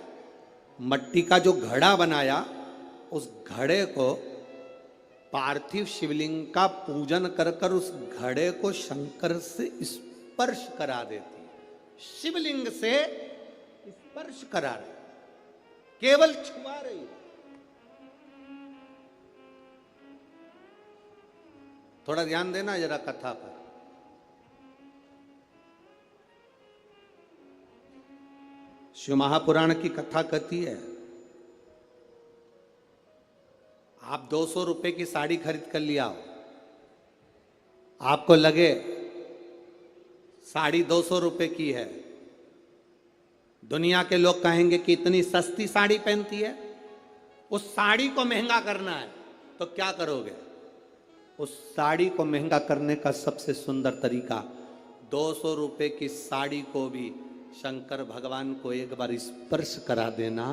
B: मट्टी का जो घड़ा बनाया उस घड़े को पार्थिव शिवलिंग का पूजन कर कर उस घड़े को शंकर से स्पर्श करा देती है, शिवलिंग से स्पर्श करा रही, केवल छुआ रही है। थोड़ा ध्यान देना जरा कथा पर। शिव महापुराण की कथा कहती है, आप 200 रुपए की साड़ी खरीद कर लिया हो, आपको लगे साड़ी 200 रुपए की है, दुनिया के लोग कहेंगे कि इतनी सस्ती साड़ी पहनती है, उस साड़ी को महंगा करना है तो क्या करोगे? उस साड़ी को महंगा करने का सबसे सुंदर तरीका 200 रुपए की साड़ी को भी शंकर भगवान को एक बार स्पर्श करा देना,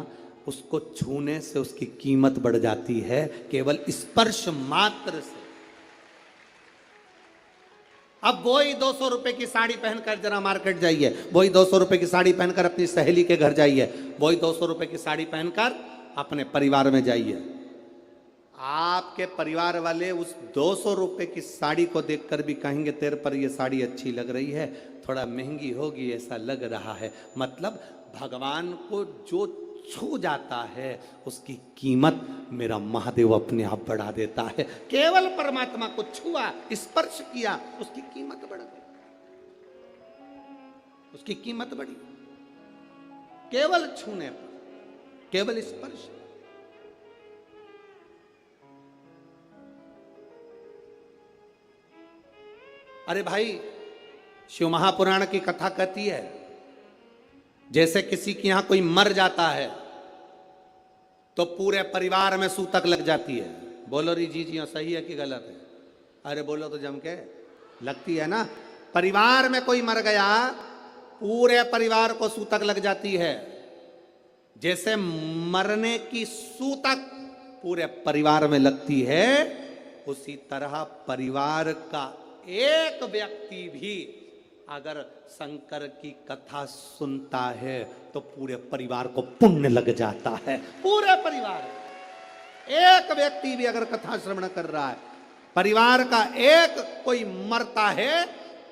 B: उसको छूने से उसकी कीमत बढ़ जाती है, केवल स्पर्श मात्र से। अब वही 200 रुपए की साड़ी पहनकर जरा मार्केट जाइए, वही 200 रुपए की साड़ी पहनकर अपनी सहेली के घर जाइए, वही 200 रुपए की साड़ी पहनकर अपने परिवार में जाइए। आपके परिवार वाले उस 200 रुपए की साड़ी को देखकर भी कहेंगे तेरे पर ये साड़ी अच्छी लग रही है, थोड़ा महंगी होगी ऐसा लग रहा है। मतलब भगवान को जो छू जाता है उसकी कीमत मेरा महादेव अपने आप बढ़ा देता है। केवल परमात्मा को छुआ, स्पर्श किया, उसकी कीमत बढ़ गई, उसकी कीमत बढ़ी केवल छूने पर, केवल स्पर्श। अरे भाई, शिव महापुराण की कथा कहती है जैसे किसी के यहां कोई मर जाता है तो पूरे परिवार में सूतक लग जाती है। बोलो री जी जी सही है कि गलत है? अरे बोलो तो जम के, लगती है ना। परिवार में कोई मर गया पूरे परिवार को सूतक लग जाती है। जैसे मरने की सूतक पूरे परिवार में लगती है, उसी तरह परिवार का एक व्यक्ति भी अगर शंकर की कथा सुनता है तो पूरे परिवार को पुण्य लग जाता है। पूरे परिवार, एक व्यक्ति भी अगर कथा श्रवण कर रहा है, परिवार का एक कोई मरता है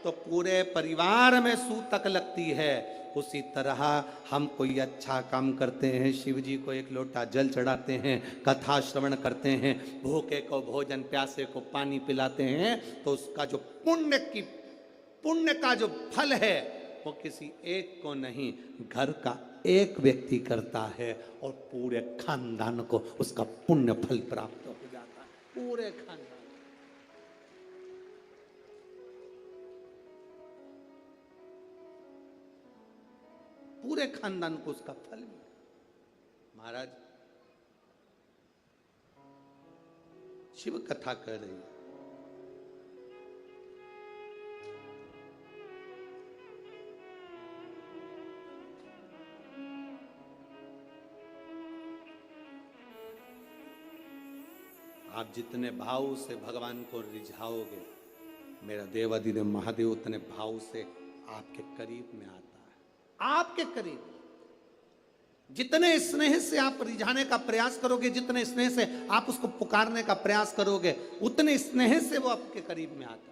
B: तो पूरे परिवार में सूतक लगती है। उसी तरह हम कोई अच्छा काम करते हैं, शिव जी को एक लोटा जल चढ़ाते हैं, कथा श्रवण करते हैं, भूखे को भोजन, प्यासे को पानी पिलाते हैं, तो उसका जो पुण्य का जो फल है वो किसी एक को नहीं, घर का एक व्यक्ति करता है और पूरे खानदान को उसका पुण्य फल प्राप्त हो जाता है। पूरे खानदान, पूरे खानदान को उसका फल मिले। महाराज शिव कथा कर रही है, आप जितने भाव से भगवान को रिझाओगे, मेरा देवाधिदेव महादेव उतने भाव से आपके करीब में आता है। आपके करीब जितने स्नेह से आप रिझाने का प्रयास करोगे, जितने स्नेह से आप उसको पुकारने का प्रयास करोगे, उतने स्नेह से वो आपके करीब में आता है।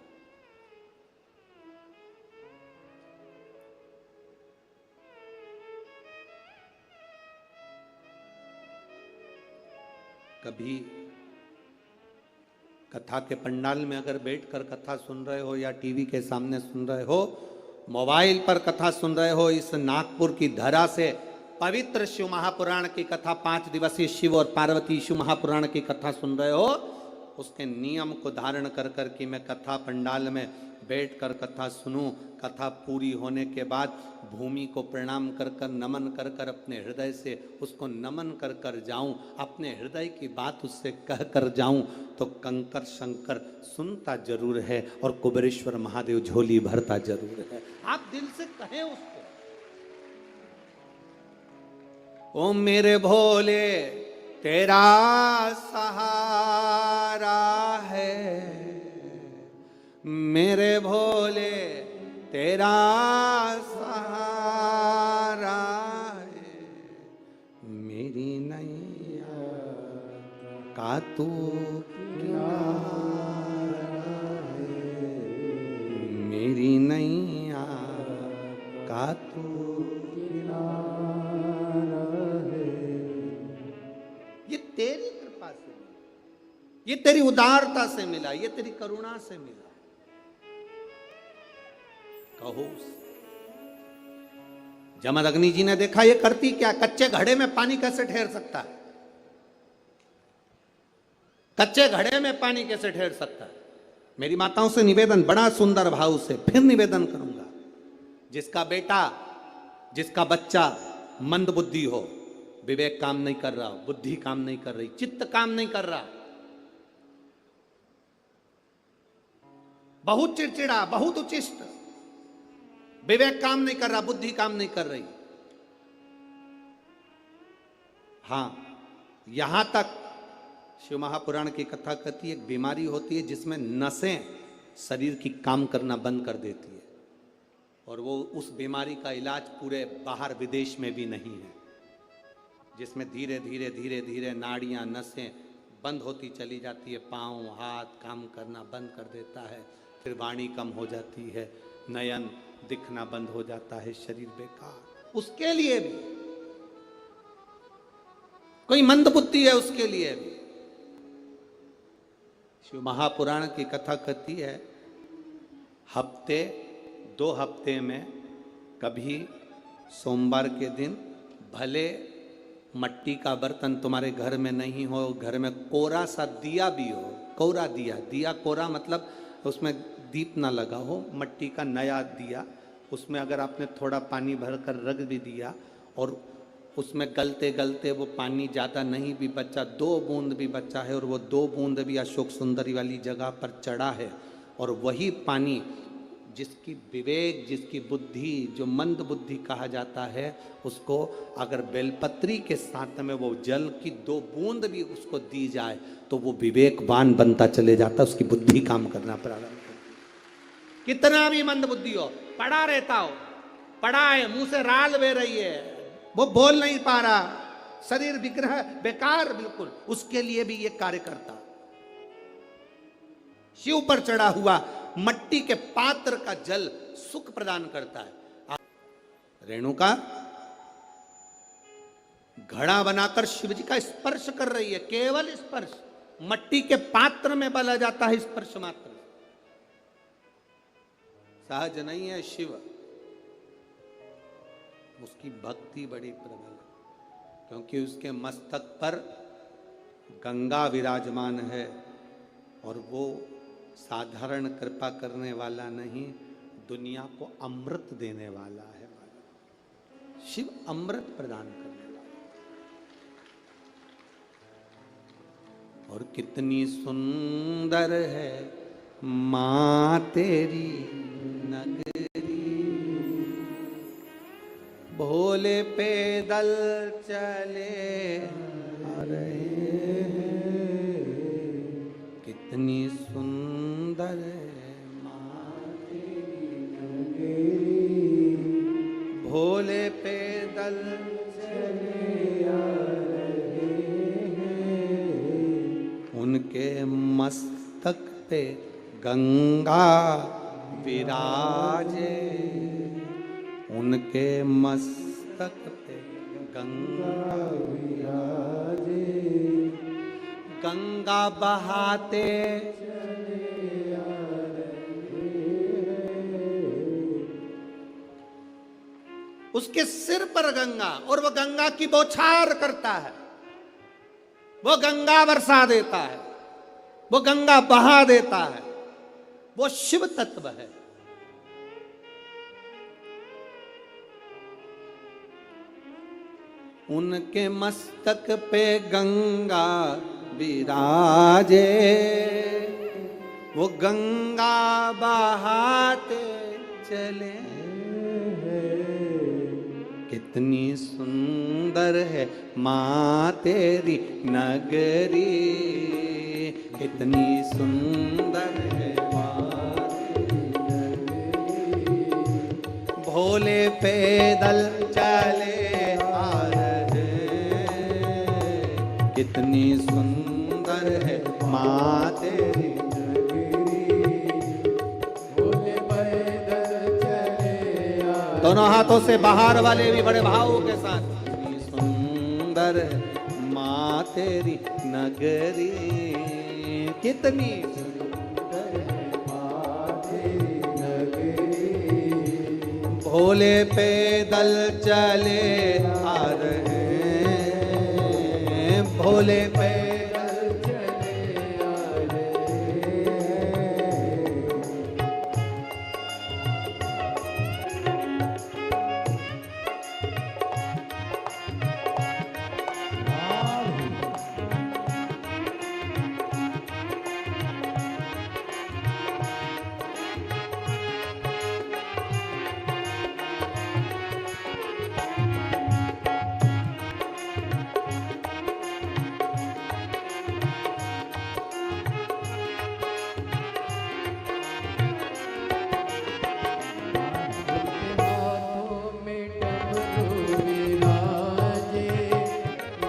B: कभी कथा के पंडाल में अगर बैठकर कथा सुन रहे हो या टीवी के सामने सुन रहे हो, मोबाइल पर कथा सुन रहे हो, इस नागपुर की धरा से पवित्र शिव महापुराण की कथा, 5 दिवसीय शिव और पार्वती शिव महापुराण की कथा सुन रहे हो, उसके नियम को धारण कर कर कि मैं कथा पंडाल में बैठकर कथा सुनूं, कथा पूरी होने के बाद भूमि को प्रणाम कर कर नमन कर कर अपने हृदय से उसको नमन कर कर जाऊं, अपने हृदय की बात उससे कह कर जाऊं, तो कंकर शंकर सुनता जरूर है और कुबेरेश्वर महादेव झोली भरता जरूर है। आप दिल से कहें उसको, ओ मेरे भोले तेरा सहारा है, मेरे भोले तेरा सहारा है, मेरी नैया का तू किनारा है, मेरी नैया का तू किनारा है। ये तेरी कृपा से मिला, ये तेरी उदारता से मिला, ये तेरी करुणा से मिला। कहो जमदग्नि जी ने देखा ये करती क्या, कच्चे घड़े में पानी कैसे ठहर सकता है, कच्चे घड़े में पानी कैसे ठहर सकता है। मेरी माताओं से निवेदन, बड़ा सुंदर भाव से फिर निवेदन करूंगा, जिसका बेटा जिसका बच्चा मंद बुद्धि हो, विवेक काम नहीं कर रहा, बुद्धि काम नहीं कर रही, चित्त काम नहीं कर रहा, बहुत चिड़चिड़ा, बहुत उचिष्ट, विवेक काम नहीं कर रहा, बुद्धि काम नहीं कर रही। हां, यहां तक शिव महापुराण की कथा कहती है एक बीमारी होती है जिसमें नसें शरीर की काम करना बंद कर देती है, और वो उस बीमारी का इलाज पूरे बाहर विदेश में भी नहीं है, जिसमें धीरे धीरे धीरे धीरे नाड़ियां नसें बंद होती चली जाती है, पांव हाथ काम करना बंद कर देता है, फिर वाणी कम हो जाती है, नयन दिखना बंद हो जाता है, शरीर बेकार। उसके लिए भी कोई मंद बुद्धि है, उसके लिए भी शिव महापुराण की कथा कहती है हफ्ते 2 हफ्ते में कभी सोमवार के दिन भले मट्टी का बर्तन तुम्हारे घर में नहीं हो, घर में कोरा सा दिया भी हो, कोरा दिया, दिया कोरा मतलब उसमें दीप ना लगा हो, मट्टी का नया दिया, उसमें अगर आपने थोड़ा पानी भरकर रख भी दिया और उसमें गलते गलते वो पानी ज़्यादा नहीं भी बचा, 2 बूंद भी बचा है, और वो 2 बूंद भी अशोक सुंदरी वाली जगह पर चढ़ा है, और वही पानी जिसकी विवेक, जिसकी बुद्धि, जो मंद बुद्धि कहा जाता है, उसको अगर बेलपत्री के साथ में वो जल की 2 बूंद भी उसको दी जाए तो वो विवेकवान बनता चले जाता, उसकी बुद्धि काम करना प्रारंभ करती। कितना भी मंद बुद्धि हो, पड़ा रहता हो, पड़ा है, मुंह से राल बह रही है, वो बोल नहीं पा रहा, शरीर विग्रह बेकार बिल्कुल, उसके लिए भी ये कार्य करता। शिव पर चढ़ा हुआ मट्टी के पात्र का जल सुख प्रदान करता है। रेणुका घड़ा बनाकर शिव जी का स्पर्श कर रही है, केवल स्पर्श, मट्टी के पात्र में बला जाता है स्पर्श मात्र, सहज नहीं है शिव। उसकी भक्ति बड़ी प्रबल है, क्योंकि उसके मस्तक पर गंगा विराजमान है, और वो साधारण कृपा करने वाला नहीं, दुनिया को अमृत देने वाला है। शिव अमृत प्रदान करने वाला। और कितनी सुंदर है मां तेरी नगरी, भोले पैदल चले आ रहे हैं, कितनी सुंदर है मां तेरी नगरी, भोले पैदल चले आ रहे हैं, उनके मस्तक पे गंगा विराजे, उनके मस्तक पे गंगा विराजे, गंगा बहाते चले आ रहे हैं, उसके सिर पर गंगा, और वो गंगा की बौछार करता है, वो गंगा बरसा देता है, वो गंगा बहा देता है, वो शिव तत्व है। उनके मस्तक पे गंगा विराजे, वो गंगा बहाते चले। कितनी सुंदर है माँ तेरी नगरी, कितनी सुंदर है माँ तेरी नगरी। भोले पैदल चले आ रहे, कितनी सुंदर है माँ तेरी दोनों हाथों से बाहर वाले भी बड़े भाव के साथ। कितनी सुंदर माँ तेरी नगरी, कितनी सुंदर माँ तेरी नगरी। भोले पैदल चले आ रहे, भोले पैदल चले आ रहे।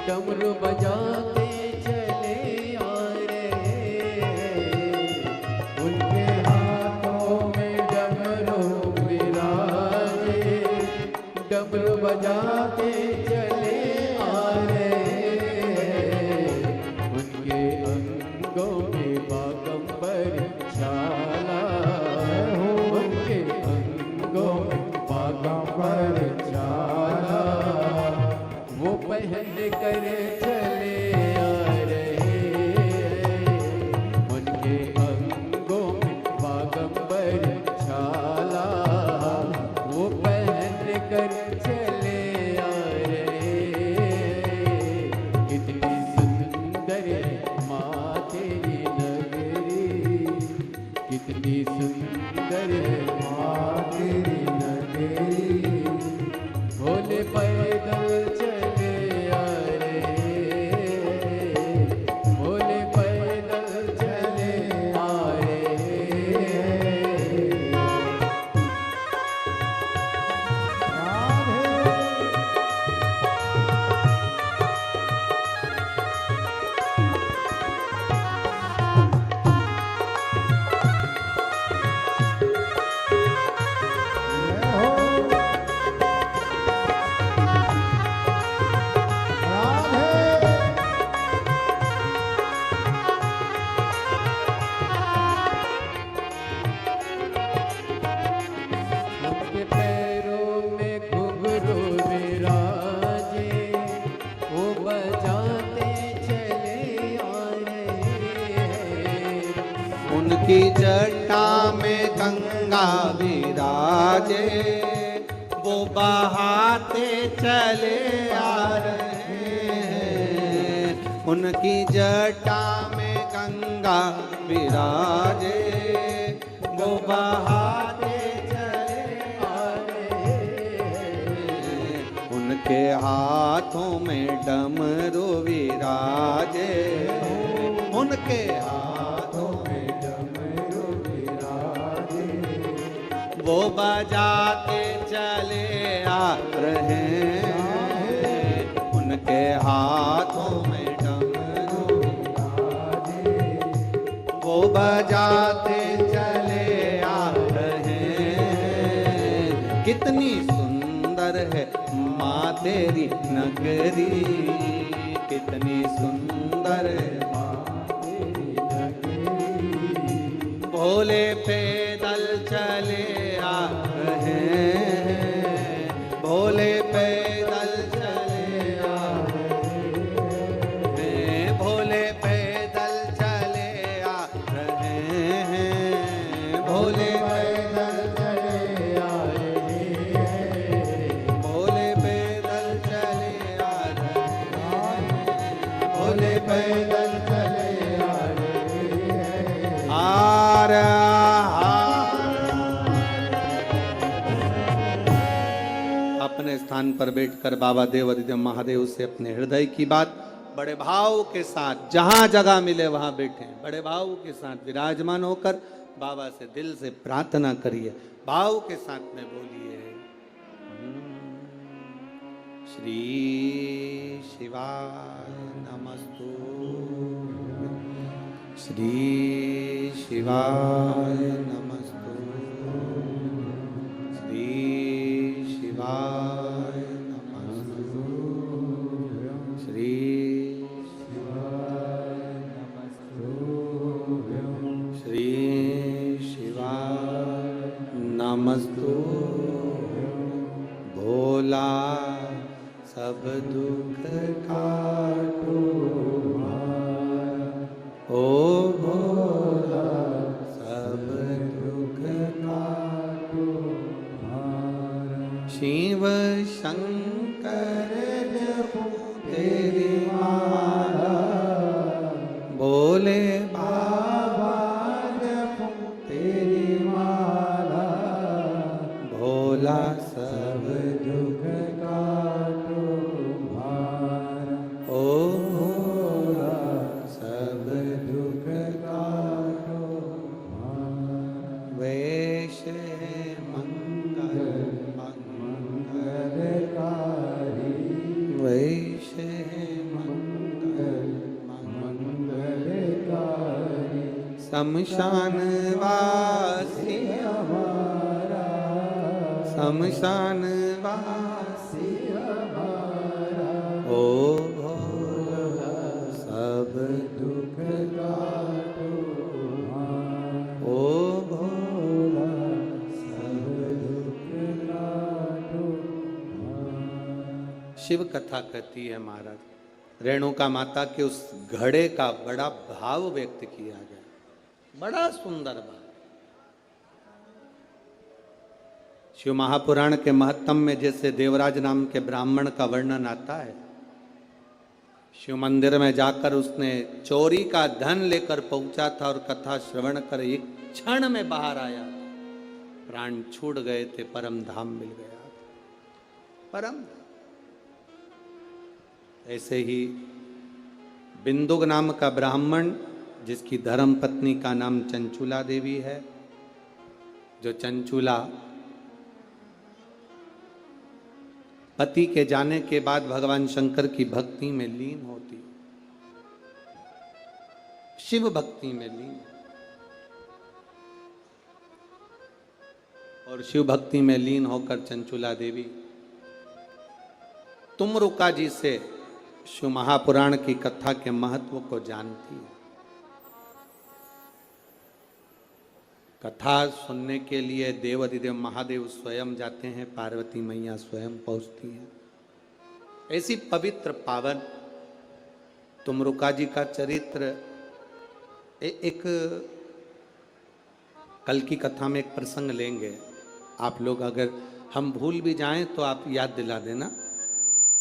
C: डमरू बजाते चले आ रहे, उनके हाथों में डमरू विराजे। डमरू बजाते चले आ रहे, उनके अंगों में बागंबर छाला, उनके अंगों में बागंबर छाला। वो पहन कर चले आ रहे, उनके अंगों में बागंबर छाला। वो पहन कर चले आ रहे, कितनी सुंदर माँ तेरी नगरी, कितनी सुंदर माँ तेरी नगरी। भोले पैदल चले आ रहे, भोले पैदल चले आ रहे। उनके पैरों में घुंघरू विराजे, वो बजाते चले आ रहे।
B: उनकी जटा में गंगा विराजे, वो बहाते चले आ रहे हैं। उनकी जटा में गंगा विराजे, वो बहाते चले आ रहे हैं। उनके हाथों में डमरू विराजे, उनके हाथों में डमरू विराजे। वो बजाते चले आ रहे हैं, उनके हाथों में डमरू विराजे। वो बजाते चले आ रहे हैं, कितनी सुंदर है माँ तेरी नगरी, कितनी सुंदर है माँ तेरी नगरी। भोले पैदल चले आ रहे हैं, भोले पैदल चले आ रहे हैं, भोले पैदल चले आ रहे हैं,
C: पैदल चले आ रहे हैं।
B: हार अपने स्थान पर बैठकर बाबा देवरिदेव महादेव से अपने हृदय की बात बड़े भाव के साथ, जहां जगह मिले वहां बैठे, बड़े भाव के साथ विराजमान होकर बाबा से दिल से प्रार्थना करिए, भाव के साथ में बोलिए। श्री शिवाय नमस्तु, श्री शिवाय नमस्तु, श्री शिवाय नमस्तु, श्री शिवाय नमस्तु, श्री शिवाय नमस्तु। भोला सब दुख काटो ओ भोला सब दुख काटो। शिव शंकर जपो तेरी माला, भोले बाबा जपो तेरी माला, भोला सब दुख काटो ओ भोला सब दुख काटो। वैश्य मंगल मंगलकारी, वैश्य मंगल मंगलकारी, शमशान वासी हमारा, शमशान वासी हमारा, ओ भोला सब दुख काटो ओ भोला सब दुख काटो। शिव कथा कहती है महाराज, रेणुका माता के उस घड़े का बड़ा भाव व्यक्त किया गया, बड़ा सुंदर भाव। शिव महापुराण के महत्तम में जैसे देवराज नाम के ब्राह्मण का वर्णन आता है, शिव मंदिर में जाकर उसने चोरी का धन लेकर पहुंचा था और कथा श्रवण कर एक क्षण में बाहर आया, प्राण छूट गए थे, परम धाम मिल गया, परम। ऐसे ही बिंदुक नाम का ब्राह्मण जिसकी धर्म पत्नी का नाम चंचूला देवी है, जो चंचूला पति के जाने के बाद भगवान शंकर की भक्ति में लीन होती, शिव भक्ति में लीन, और शिव भक्ति में लीन होकर चंचूला देवी तुमरुका जी से शिव महापुराण की कथा के महत्व को जानती है। कथा सुनने के लिए देवाधिदेव महादेव स्वयं जाते हैं, पार्वती मैया स्वयं पहुंचती हैं। ऐसी पवित्र पावन तुमरुका जी का चरित्र एक कल की कथा में एक प्रसंग लेंगे आप लोग, अगर हम भूल भी जाएं तो आप याद दिला देना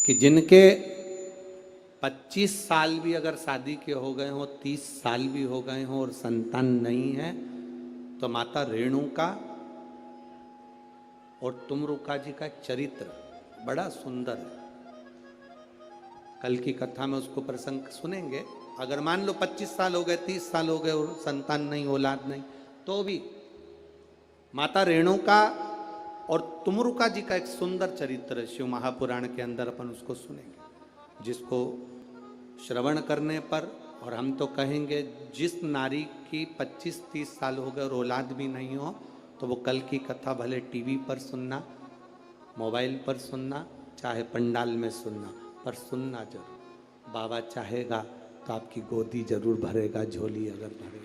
B: कि जिनके 25 साल भी अगर शादी के हो गए हों, 30 साल भी हो गए हों और संतान नहीं है, तो माता रेणुका और तुमरुका जी का चरित्र बड़ा सुंदर है। कल की कथा में उसको प्रसंग सुनेंगे। अगर मान लो 25 साल हो गए, 30 साल हो गए और संतान नहीं, औलाद नहीं, तो भी माता रेणुका और तुमरुका जी का एक सुंदर चरित्र शिव महापुराण के अंदर अपन उसको सुनेंगे, जिसको श्रवण करने पर, और हम तो कहेंगे जिस नारी की 25-30 साल हो गए और औलाद भी नहीं हो, तो वो कल की कथा भले टीवी पर सुनना, मोबाइल पर सुनना, चाहे पंडाल में सुनना, पर सुनना जरूर। बाबा चाहेगा तो आपकी गोदी जरूर भरेगा, झोली अगर भरेगा।